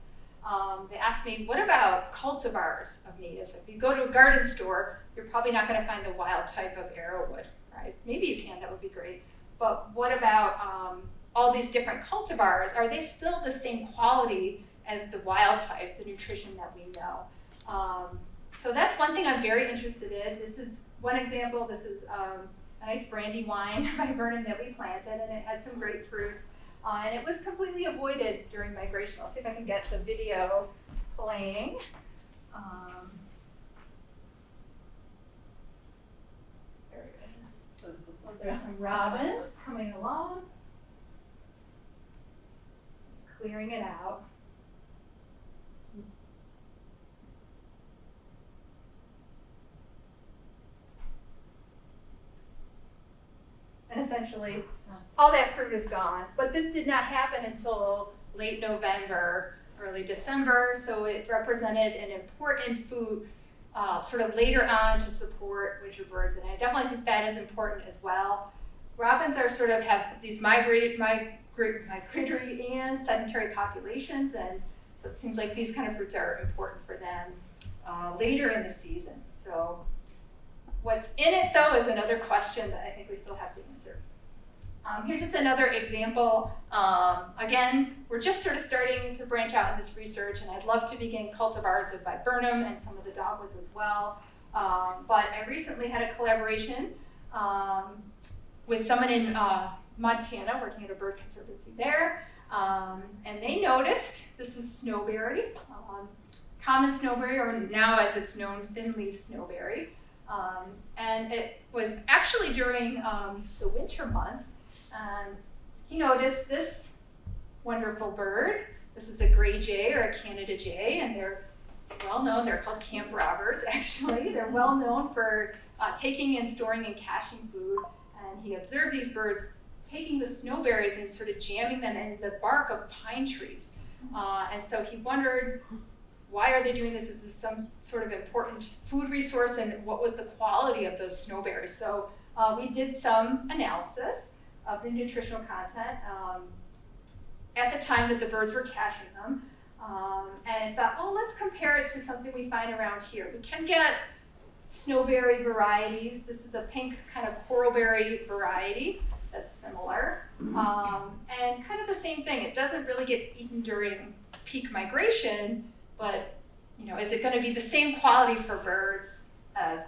they asked me, what about cultivars of natives? If you go to a garden store, you're probably not going to find the wild type of arrowwood, right? Maybe you can, that would be great. But what about all these different cultivars? Are they still the same quality as the wild type, the nutrition that we know? So that's one thing I'm very interested in. This is one example. This is a nice brandy wine by Vernon that we planted, and it had some great fruits. And it was completely avoided during migration. I'll see if I can get the video playing. There it is. Those are some robins coming along. Just clearing it out. And essentially, all that fruit is gone. But this did not happen until late November, early December, so it represented an important food sort of later on to support winter birds, and I definitely think that is important as well. Robins are sort of have these migratory and sedentary populations, and so it seems like these kind of fruits are important for them later in the season. So what's in it, though, is another question that I think we still have to answer. Here's just another example. Again, we're just sort of starting to branch out in this research, and I'd love to begin cultivars of viburnum and some of the dogwoods as well. But I recently had a collaboration with someone in Montana working at a bird conservancy there, and they noticed this is snowberry, common snowberry, or now as it's known, thin-leaf snowberry. And it was actually during the winter months, and he noticed this wonderful bird. This is a gray jay or a Canada jay, and they're well known. They're called camp robbers, actually. They're well known for taking and storing and caching food. And he observed these birds taking the snowberries and sort of jamming them in the bark of pine trees. And so he wondered, why are they doing this? Is this some sort of important food resource, and what was the quality of those snowberries? So we did some analysis of the nutritional content at the time that the birds were caching them, and thought, well, let's compare it to something we find around here. We can get snowberry varieties. This is a pink kind of coralberry variety that's similar, and kind of the same thing. It doesn't really get eaten during peak migration, but is it going to be the same quality for birds as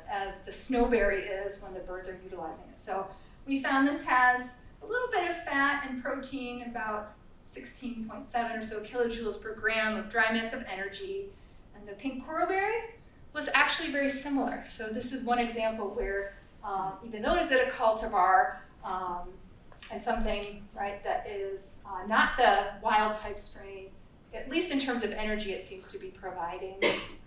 the snowberry is when the birds are utilizing it? So we found this has a little bit of fat and protein, about 16.7 or so kilojoules per gram of dry mass of energy, and the pink coralberry was actually very similar. So this is one example where even though it's at a cultivar and something that is not the wild type strain, at least in terms of energy, it seems to be providing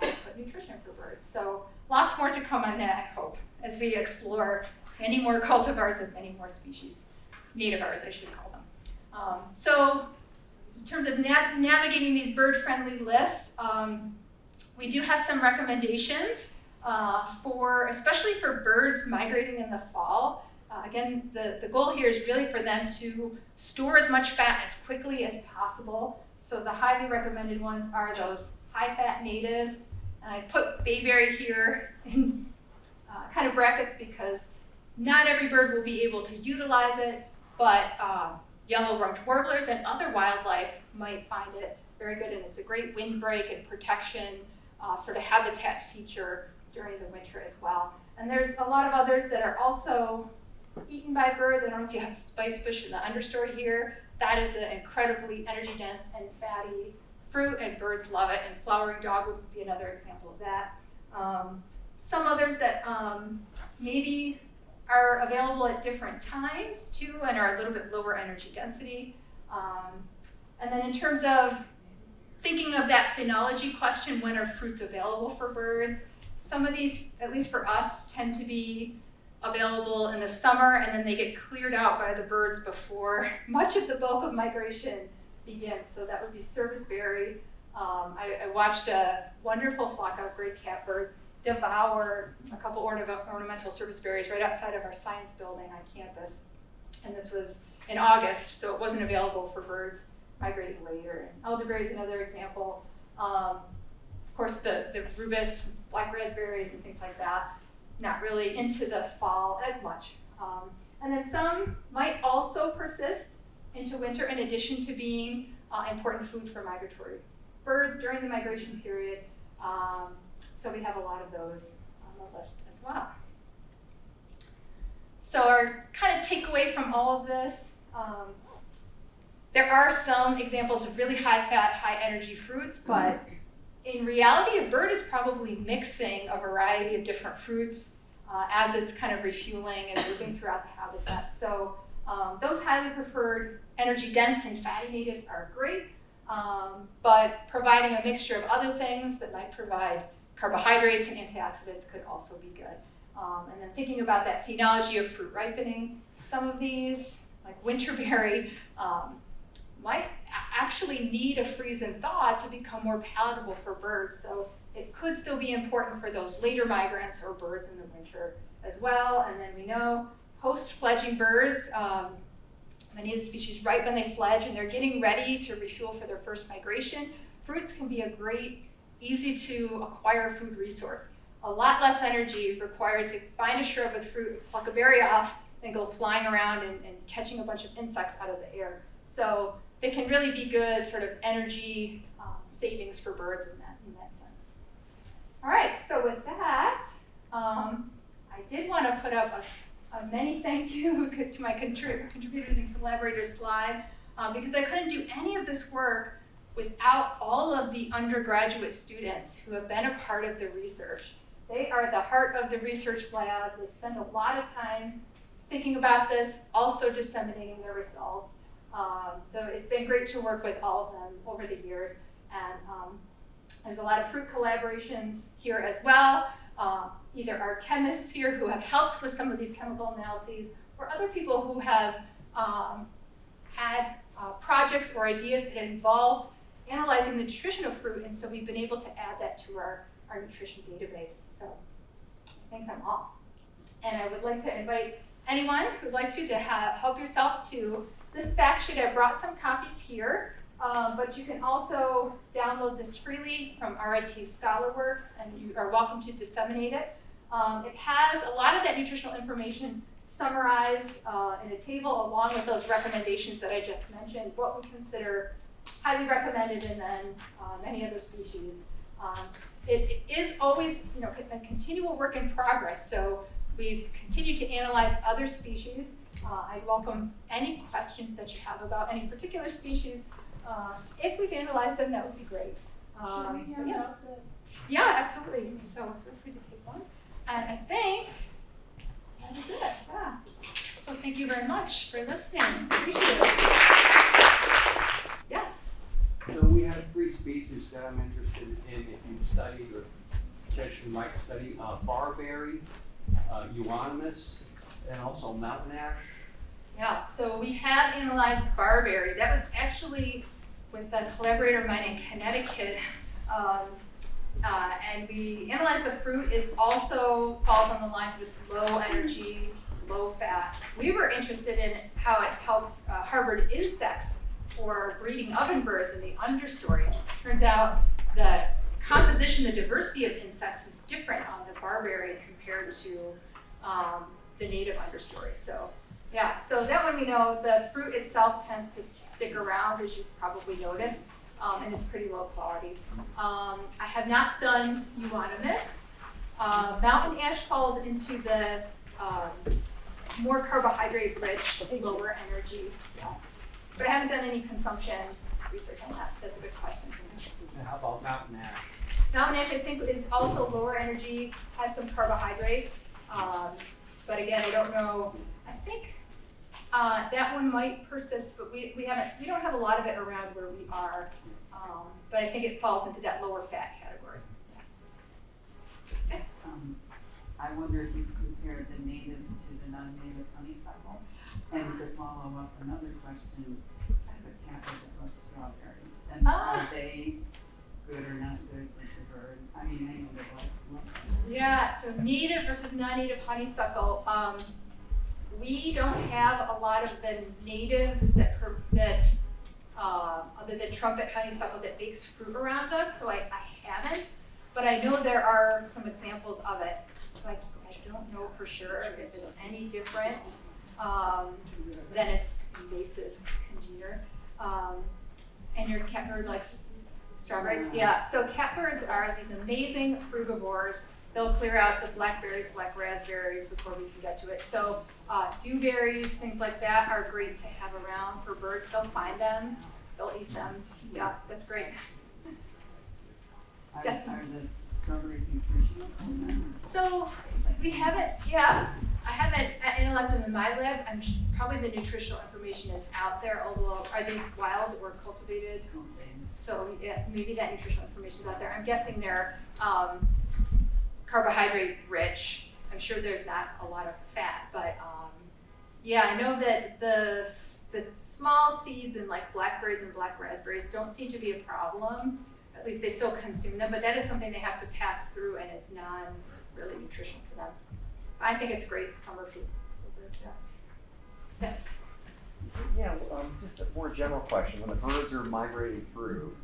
adequate nutrition for birds. So lots more to come on that, I hope, as we explore many more cultivars of many more species, nativars, I should call them. So in terms of navigating these bird-friendly lists, we do have some recommendations especially for birds migrating in the fall. Again, the goal here is really for them to store as much fat as quickly as possible. So the highly recommended ones are those high-fat natives. And I put bayberry here in kind of brackets because not every bird will be able to utilize it, but yellow-rumped warblers and other wildlife might find it very good, and it's a great windbreak and protection sort of habitat feature during the winter as well. And there's a lot of others that are also eaten by birds. I don't know if you have spicebush in the understory here. That is an incredibly energy-dense and fatty fruit, and birds love it, and flowering dogwood would be another example of that. Some others that maybe are available at different times too, and are a little bit lower energy density. And then in terms of thinking of that phenology question, when are fruits available for birds? Some of these, at least for us, tend to be available in the summer, and then they get cleared out by the birds before much of the bulk of migration begins. So that would be serviceberry. I watched a wonderful flock of gray catbirds devour a couple ornamental serviceberries right outside of our science building on campus. And this was in August, so it wasn't available for birds migrating later. And elderberry is another example. Of course, the rubus, black raspberries, and things like that, not really into the fall as much. And then some might also persist into winter in addition to being important food for migratory birds during the migration period. So we have a lot of those on the list as well. So our kind of takeaway from all of this, there are some examples of really high fat, high energy fruits, but in reality, a bird is probably mixing a variety of different fruits as it's kind of refueling and moving throughout the habitat. So those highly preferred energy dense and fatty natives are great, but providing a mixture of other things that might provide carbohydrates and antioxidants could also be good. And then thinking about that phenology of fruit ripening, some of these, like winterberry, might actually need a freeze and thaw to become more palatable for birds. So it could still be important for those later migrants or birds in the winter as well. And then we know post-fledging birds, many of the species right when they fledge and they're getting ready to refuel for their first migration, fruits can be a great, easy to acquire food resource. A lot less energy required to find a shrub with fruit, pluck a berry off, and go flying around and catching a bunch of insects out of the air. So they can really be good sort of energy savings for birds in that sense. All right, so with that, I did want to put up a many thank you to my contributors and collaborators slide because I couldn't do any of this work without all of the undergraduate students who have been a part of the research. They are the heart of the research lab. They spend a lot of time thinking about this, also disseminating their results. So it's been great to work with all of them over the years. And there's a lot of fruit collaborations here as well. Either our chemists here who have helped with some of these chemical analyses, or other people who have had projects or ideas that involved analyzing the nutrition of fruit, and so we've been able to add that to our nutrition database. So I thank them all. And I would like to invite anyone who'd like to help yourself to this fact sheet. I brought some copies here, but you can also download this freely from RIT ScholarWorks, and you are welcome to disseminate it. It has a lot of that nutritional information summarized in a table along with those recommendations that I just mentioned, what we consider highly recommended, and then many other species. It is always, a continual work in progress, so we've continued to analyze other species. I welcome any questions that you have about any particular species. If we've analyzed them, that would be great. Should we hand out the... Yeah, absolutely. So feel free to take one. And I think that is it. Yeah. So thank you very much for listening. Appreciate it. Yes. So we have 3 species that I'm interested in if you studied or potentially might study, barberry, euonymus, and also mountain ash. Yeah, so we have analyzed barberry. That was actually with a collaborator of mine in Connecticut. And we analyzed the fruit is also falls on the lines with low energy, low fat. We were interested in how it helped harbored insects for breeding ovenbirds in the understory. Turns out the composition, the diversity of insects is different on the barberry compared to the native understory. So yeah, so that one we know the fruit itself tends to stick around, as you've probably noticed, and it's pretty low quality. I have not done euonymus. Mountain ash falls into the more carbohydrate-rich, lower energy. Yeah. But I haven't done any consumption research on that. That's a good question. And how about mountain ash? Mountain ash, I think, is also lower energy, has some carbohydrates. But again, I don't know. I think that one might persist, but we don't have a lot of it around where we are. But I think it falls into that lower fat category. I wonder if you compared the native to the non-native honeysuckle. And to follow up another question, I have a cabinet of strawberries. And are they good or not good with the bird? I mean, I know they're like. Yeah, so native versus non-native honeysuckle. We don't have a lot of the natives that other than trumpet honeysuckle that bakes fruit around us, so I haven't. But I know there are some examples of it. So I don't know for sure if it's any different than its invasive congener. And your catbird likes strawberries? Yeah, so catbirds are these amazing frugivores. They'll clear out the blackberries, black raspberries before we can get to it. So dewberries, things like that are great to have around for birds. They'll find them, they'll eat them. Yeah, that's great. Yes. Are the strawberries nutritional? So we haven't, yeah, I haven't analyzed them in my lab. Probably the nutritional information is out there, although are these wild or cultivated? So yeah, maybe that nutritional information is out there. I'm guessing they're carbohydrate rich. I'm sure there's not a lot of fat, but yeah, I know that the small seeds in like blackberries and black raspberries don't seem to be a problem. At least they still consume them, but that is something they have to pass through and is not really nutrition for them. I think it's great summer food. Yeah. Yes. Yeah, just a more general question. When the birds are migrating through,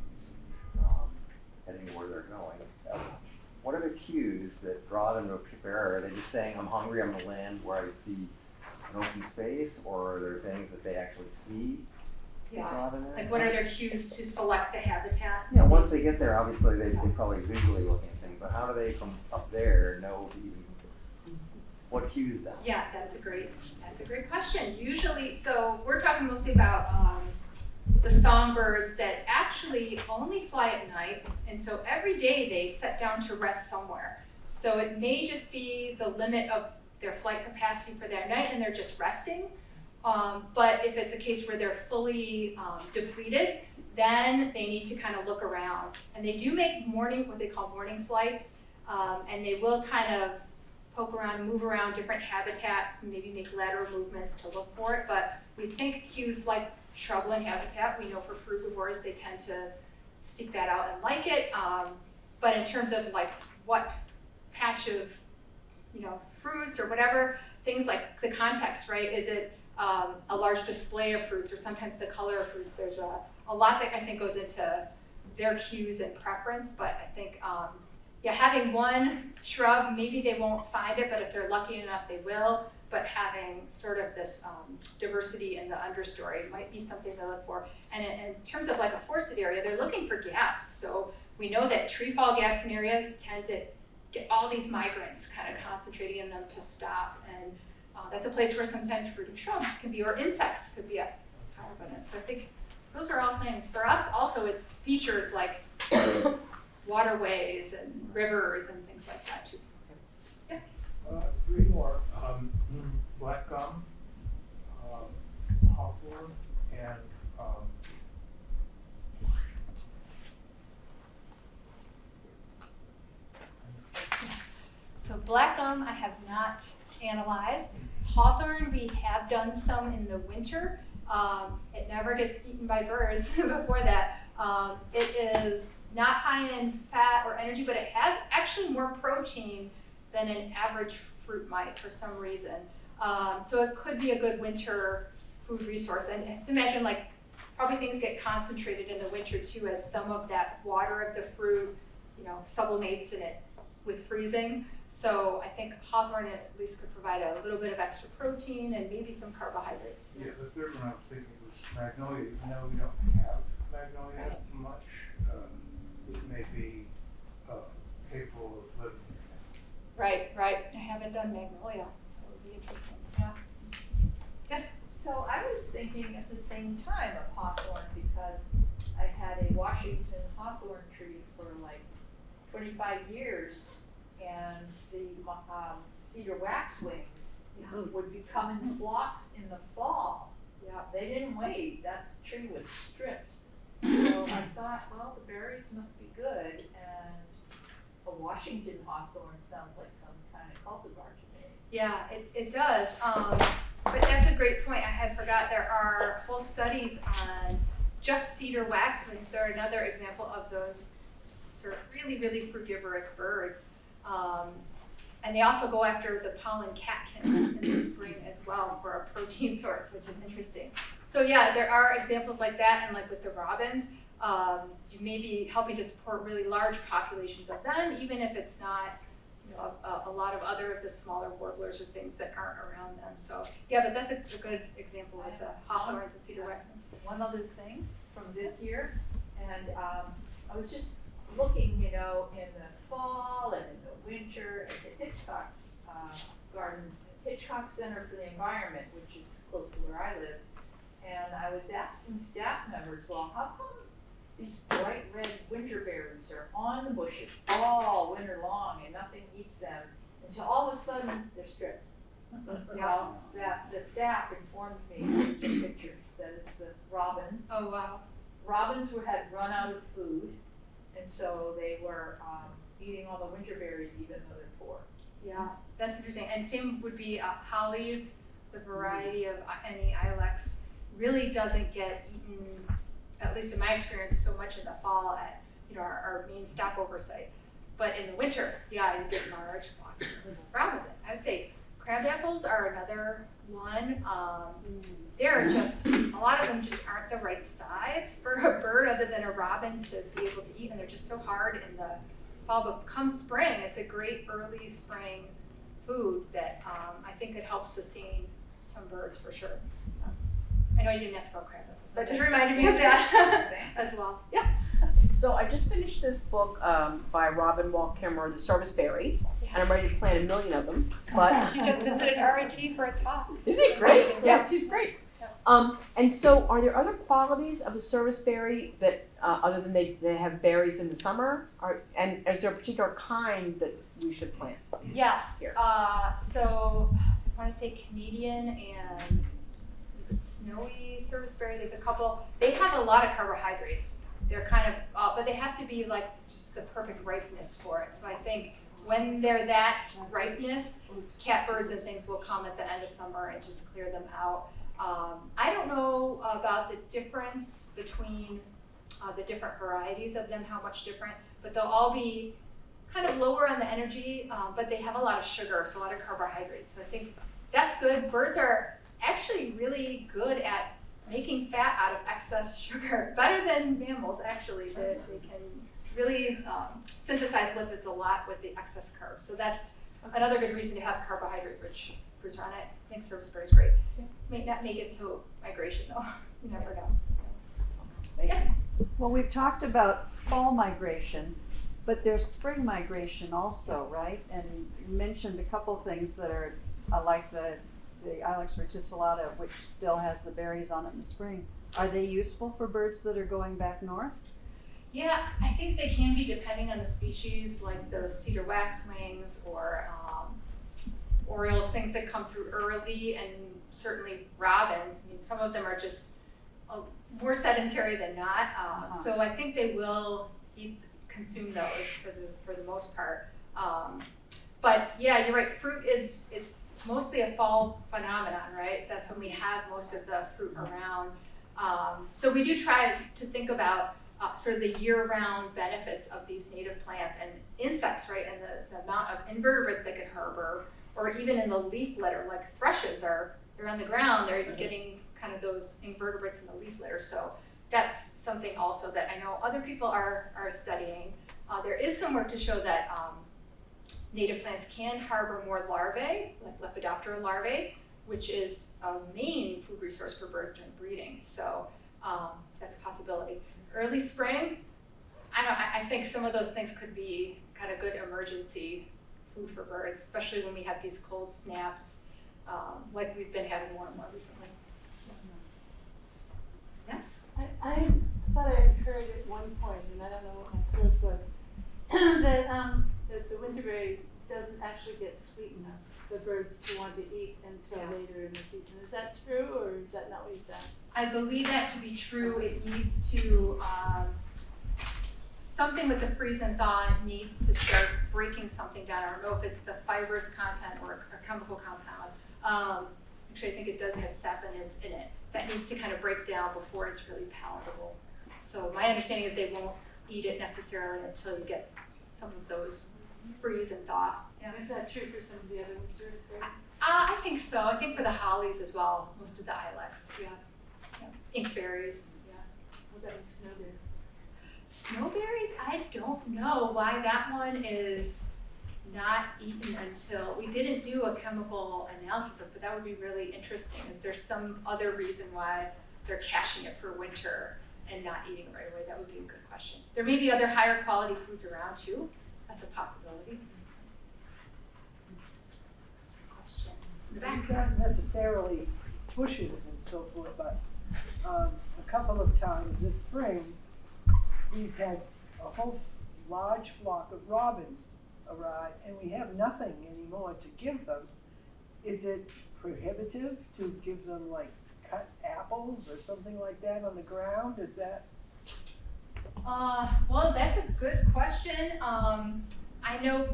heading where they're going, what are the cues that draw them to a particular area? Are they just saying, I'm hungry, I'm going to land where I see an open space, or are there things that they actually see? Yeah. Like what are their cues to select the habitat? Yeah, once they get there, obviously they're probably visually looking at things, but how do they from up there know what cues them? Yeah, that's a great question. Usually, so we're talking mostly about the songbirds that actually only fly at night, and so every day they set down to rest somewhere. So it may just be the limit of their flight capacity for that night and they're just resting. But if it's a case where they're fully depleted, then they need to kind of look around. And they do make what they call morning flights, and they will kind of poke around and move around different habitats and maybe make lateral movements to look for it. But we think cues like shrubland habitat, we know for frugivores, they tend to seek that out and like it. But in terms of like what patch of, fruits or whatever, things like the context, right? Is it a large display of fruits or sometimes the color of fruits? There's a lot that I think goes into their cues and preference, but I think, having one shrub, maybe they won't find it, but if they're lucky enough, they will. But having sort of this diversity in the understory might be something to look for. And in terms of like a forested area, they're looking for gaps. So we know that tree fall gaps in areas tend to get all these migrants kind of concentrating in them to stop. And that's a place where sometimes fruiting shrubs can be, or insects could be abundant. So I think those are all things. For us also, it's features like waterways and rivers and things like that too. Yeah. Three more. Black gum, hawthorn, and so black gum I have not analyzed. Hawthorn we have done some in the winter. It never gets eaten by birds before that. It is not high in fat or energy, but it has actually more protein than an average fruit might for some reason. So it could be a good winter food resource. And imagine like probably things get concentrated in the winter too, as some of that water of the fruit, sublimates in it with freezing. So I think hawthorn at least could provide a little bit of extra protein and maybe some carbohydrates. yeah, the third one I was thinking was magnolia. Even though we don't have magnolia much, it may be capable of living. Right. I haven't done magnolia. That would be interesting. Yeah. Yes. So I was thinking at the same time of hawthorn because I had a Washington hawthorn tree for like 25 years, and the cedar waxwings would be coming in flocks in the fall. Yeah. They didn't wait. That tree was stripped. So I thought, well, the berries must be good, and a Washington hawthorn sounds like some kind of cultivar to me. Yeah, it does. But that's a great point. I had forgot there are whole studies on just cedar waxwings. They're another example of those sort of really, really frugivorous birds. And they also go after the pollen catkins in the spring as well for a protein source, which is interesting. So yeah, there are examples like that, and like with the robins, you may be helping to support really large populations of them, even if it's not, you know, a lot of other of the smaller warblers or things that aren't around them. So yeah, but that's a good example with the hawthorns and cedar waxen. One other thing from this year, and I was just looking, you know, in the fall and in the winter at the Hitchcock Garden, Hitchcock Center for the Environment, which is close to where I live, and I was asking staff members, well, how come these bright red winter berries are on the bushes all winter long and nothing eats them until all of a sudden they're stripped? Well, the staff informed me, the picture, that it's the robins. Oh wow. Robins had run out of food, and so they were eating all the winter berries even though they're poor. Yeah, that's interesting. And same would be hollies. The variety of any ilex really doesn't get eaten, at least in my experience, so much in the fall at, you know, our main stopover site. But in the winter, yeah, you get large flocks of robins. I would say crabapples are another one. They're just, a lot of them just aren't the right size for a bird other than a robin to be able to eat, and they're just so hard in the fall. But come spring, it's a great early spring food that I think it helps sustain some birds for sure. I know you didn't ask about crabapples, but just reminded me of that as well. Yeah. So I just finished this book by Robin Wall Kimmerer, The Service Berry, and I'm ready to plant 1 million of them. But She just visited RIT for a talk. is it great? Amazing. Yeah, she's great. And so are there other qualities of a service berry that, other than they have berries in the summer? And is there a particular kind that we should plant? Yes. Here. So I want to say Canadian and is it snowy serviceberry? There's a couple. They have a lot of carbohydrates. They're kind of, but they have to be like just the perfect ripeness for it. So I think when they're that ripeness, catbirds and things will come at the end of summer and just clear them out. I don't know about the difference between the different varieties of them, how much different, but they'll all be kind of lower on the energy, but they have a lot of sugar, so a lot of carbohydrates. So I think that's good. Birds are actually really good at making fat out of excess sugar, better than mammals actually. They can really synthesize lipids a lot with the excess carbs. So that's another good reason to have carbohydrate-rich fruits on it. I think serviceberry is great. May not make it to migration though. You never know. Yeah. Well, we've talked about fall migration, but there's spring migration also, right? And you mentioned a couple things that are like the Ilex verticillata, which still has the berries on it in the spring. Are they useful for birds that are going back north? Yeah, I think they can be depending on the species, like those cedar waxwings or orioles, things that come through early, and certainly robins. I mean, some of them are just more sedentary than not. So I think they will consume those for the most part. But yeah, you're right. Fruit it's mostly a fall phenomenon, right? That's when we have most of the fruit around. So we do try to think about sort of the year-round benefits of these native plants and insects, right? And the amount of invertebrates they could harbor, or even in the leaf litter, like thrushes they're on the ground, they're getting kind of those invertebrates in the leaf litter. So that's something also that I know other people are studying. There is some work to show that native plants can harbor more larvae, like Lepidoptera larvae, which is a main food resource for birds during breeding. So that's a possibility. Early spring, I think some of those things could be kind of good emergency food for birds, especially when we have these cold snaps, like we've been having more and more recently. Yes? I thought I had heard at one point, and I don't know what my source was, that the winterberry doesn't actually get sweet enough for birds to want to eat until later in the season. Is that true, or is that not what you said? I believe that to be true. It needs to, something with the freeze and thaw needs to start breaking something down. I don't know if it's the fibrous content or a chemical compound. Actually, I think it does have saponins in it. That needs to kind of break down before it's really palatable. So my understanding is they won't eat it necessarily until you get some of those freeze and thaw. Yeah. Is that true for some of the other winter berries? I think so. I think for the hollies as well, most of the ilex. Yeah. Inkberries, yeah. What about snowberries? Snowberries, I don't know why that one is not eaten until, we didn't do a chemical analysis of, but that would be really interesting. Is there some other reason why they're caching it for winter and not eating it right away? That would be a good question. There may be other higher quality foods around too. That's a possibility. Questions? In the back? These aren't necessarily bushes and so forth, but a couple of times this spring, we've had a whole large flock of robins arrive, and we have nothing anymore to give them. Is it prohibitive to give them like cut apples or something like that on the ground? Is that? Well, that's a good question. I know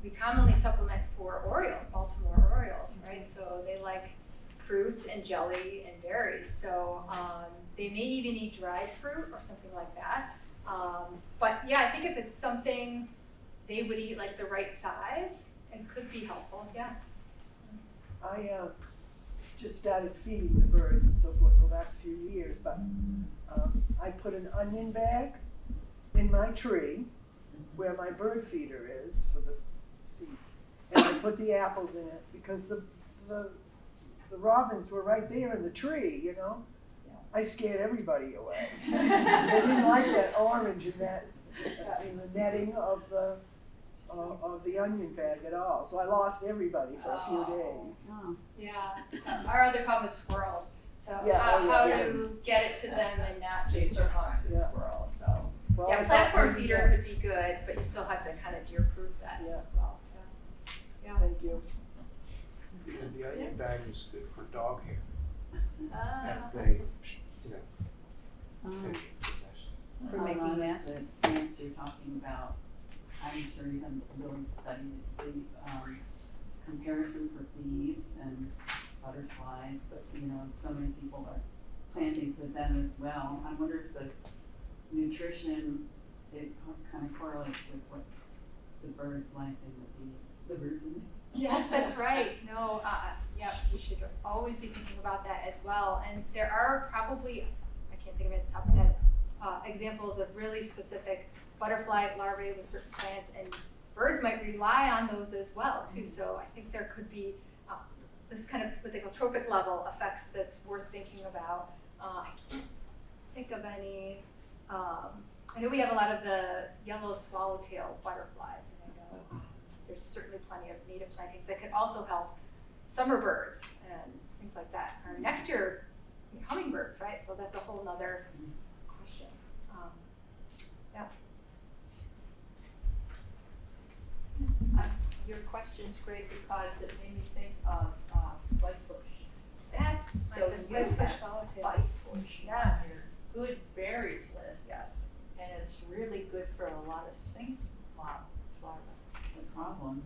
we commonly supplement for Orioles, Baltimore Orioles, right? So they like fruit and jelly and berries. So they may even eat dried fruit or something like that. But yeah, I think if it's something they would eat like the right size, it could be helpful, yeah. I just started feeding the birds and so forth the last few years, but I put an onion bag in my tree where my bird feeder is for the seeds, and I put the apples in it because the robins were right there in the tree, you know. I scared everybody away. They didn't like that orange in that in the netting of the onion bag at all. So I lost everybody for a few days. Oh. Yeah, our other problem is squirrels. So Yeah, how to get it to them and not just chipmunks and Yeah. squirrels. So Well, yeah, I thought platform maybe feeder that- could be good, but you still have to kind of deer-proof that Yeah. as well. Yeah. Thank you. The onion bag is good for dog hair. Ah. They, you know, Oh. take it to the nest. For A making lot of nests. the plants you're talking about, I'm sure you haven't really studied the comparison for bees and butterflies, but you know, so many people are planting for them as well. I wonder if the nutrition, it kind of correlates with what the birds like and the birds and the Yes, that's right. No, yeah, we should always be thinking about that as well. And there are probably, I can't think of it at the top of my head, examples of really specific butterfly larvae with certain plants, and birds might rely on those as well too. So I think there could be this kind of what they call trophic level effects that's worth thinking about. I can't think of any. I know we have a lot of the yellow swallowtail butterflies, and I know there's certainly plenty of native plantings that could also help summer birds and things like that. Or nectar, hummingbirds, right? So that's a whole nother question. Yeah. Your question's great because it made me think of spice bush. That's So like the you spice have bush swallowtail. spice bush Yes. on your good berries list. Yes. And it's really good for a lot of sphinx larvae. The problem,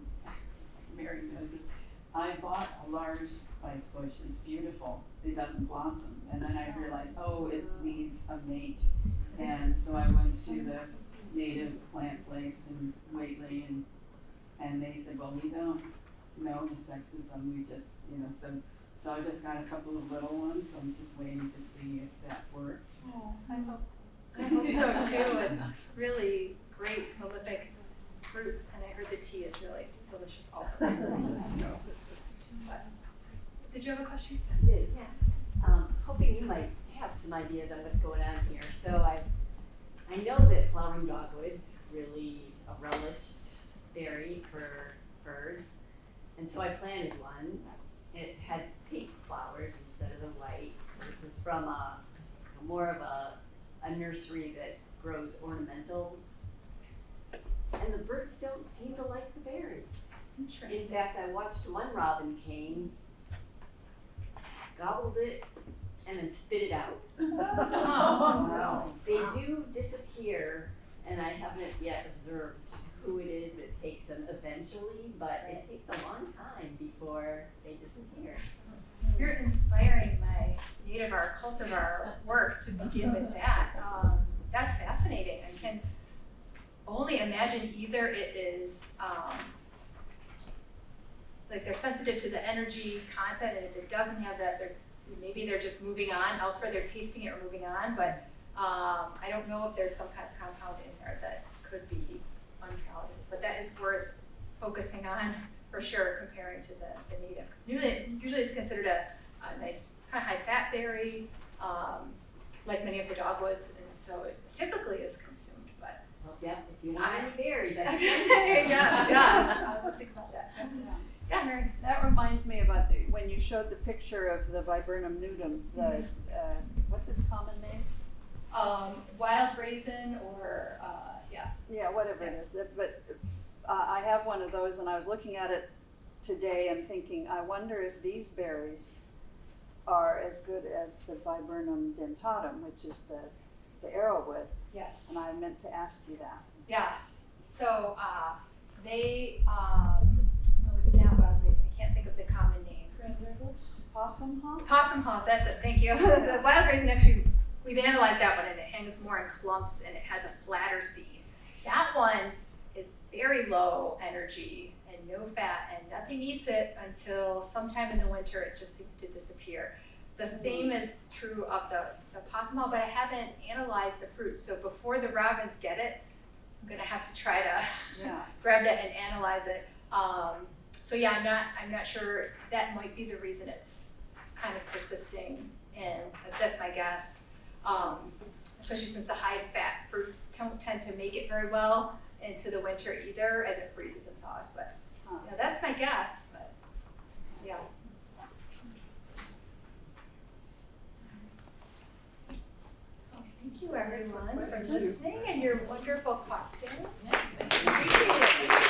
Mary knows this, I bought a large spice bush, it's beautiful, it doesn't blossom, and then I realized, oh, it needs a mate. And so I went to the native plant place in Whately, and they said, well, we don't know the sex of them, we just, you know, so I just got a couple of little ones, so I'm just waiting to see if that worked. Oh, I hope so. I hope so too. It's really great prolific fruits, and I heard the tea is really delicious also. So, but, did you have a question? I did. Yeah. Hoping you might have some ideas on what's going on here. So I know that flowering dogwood's really a relished berry for birds, and so I planted one. It had pink flowers instead of the white. So this was from more of a nursery that grows ornamentals, and the birds don't seem to like the berries. In Interesting. fact, I watched one robin came, gobbled it, and then spit it out. Oh, Wow. They do disappear, and I haven't yet observed who it is that takes them eventually, but it takes a long time before they disappear. You're inspiring my native art, cultivar work to begin with that. That's fascinating. I can only imagine either it is like they're sensitive to the energy content, and if it doesn't have that, maybe they're just moving on elsewhere, they're tasting it or moving on, but I don't know if there's some kind of compound in there that could be unpalatable, but that is worth focusing on for sure comparing to the native. 'Cause usually it's considered a nice kind of high fat berry, like many of the dogwoods, and so it typically is consumed, but. Well, yeah, if you want any berries, I can Yes, I'll think about that. Yeah, Mary. That reminds me about when you showed the picture of the Viburnum nudum, the, what's its common name? Wild raisin or, yeah. Yeah, whatever it is, but I have one of those and I was looking at it today and thinking, I wonder if these berries are as good as the Viburnum dentatum, which is the arrowwood, Yes. and I meant to ask you that. Yes. So they, no, it's not wild raisin. I can't think of the common name. Possum hawk? Possum hawk, that's it. Thank you. The wild raisin, actually, we've analyzed that one, and it hangs more in clumps, and it has a flatter seed. That one is very low energy and no fat, and nothing eats it until sometime in the winter. It just seems to disappear. The same is true of the possum hawk, but I haven't analyzed the fruit. So before the robins get it, I'm gonna have to try to grab that and analyze it. So yeah, I'm not sure. That might be the reason it's kind of persisting, and that's my guess. Especially since the high fat fruits don't tend to make it very well into the winter either, as it freezes and thaws. But yeah, that's my guess. But yeah. Thank you, everyone, for listening and your wonderful questions. Yes, thank you. Appreciate it.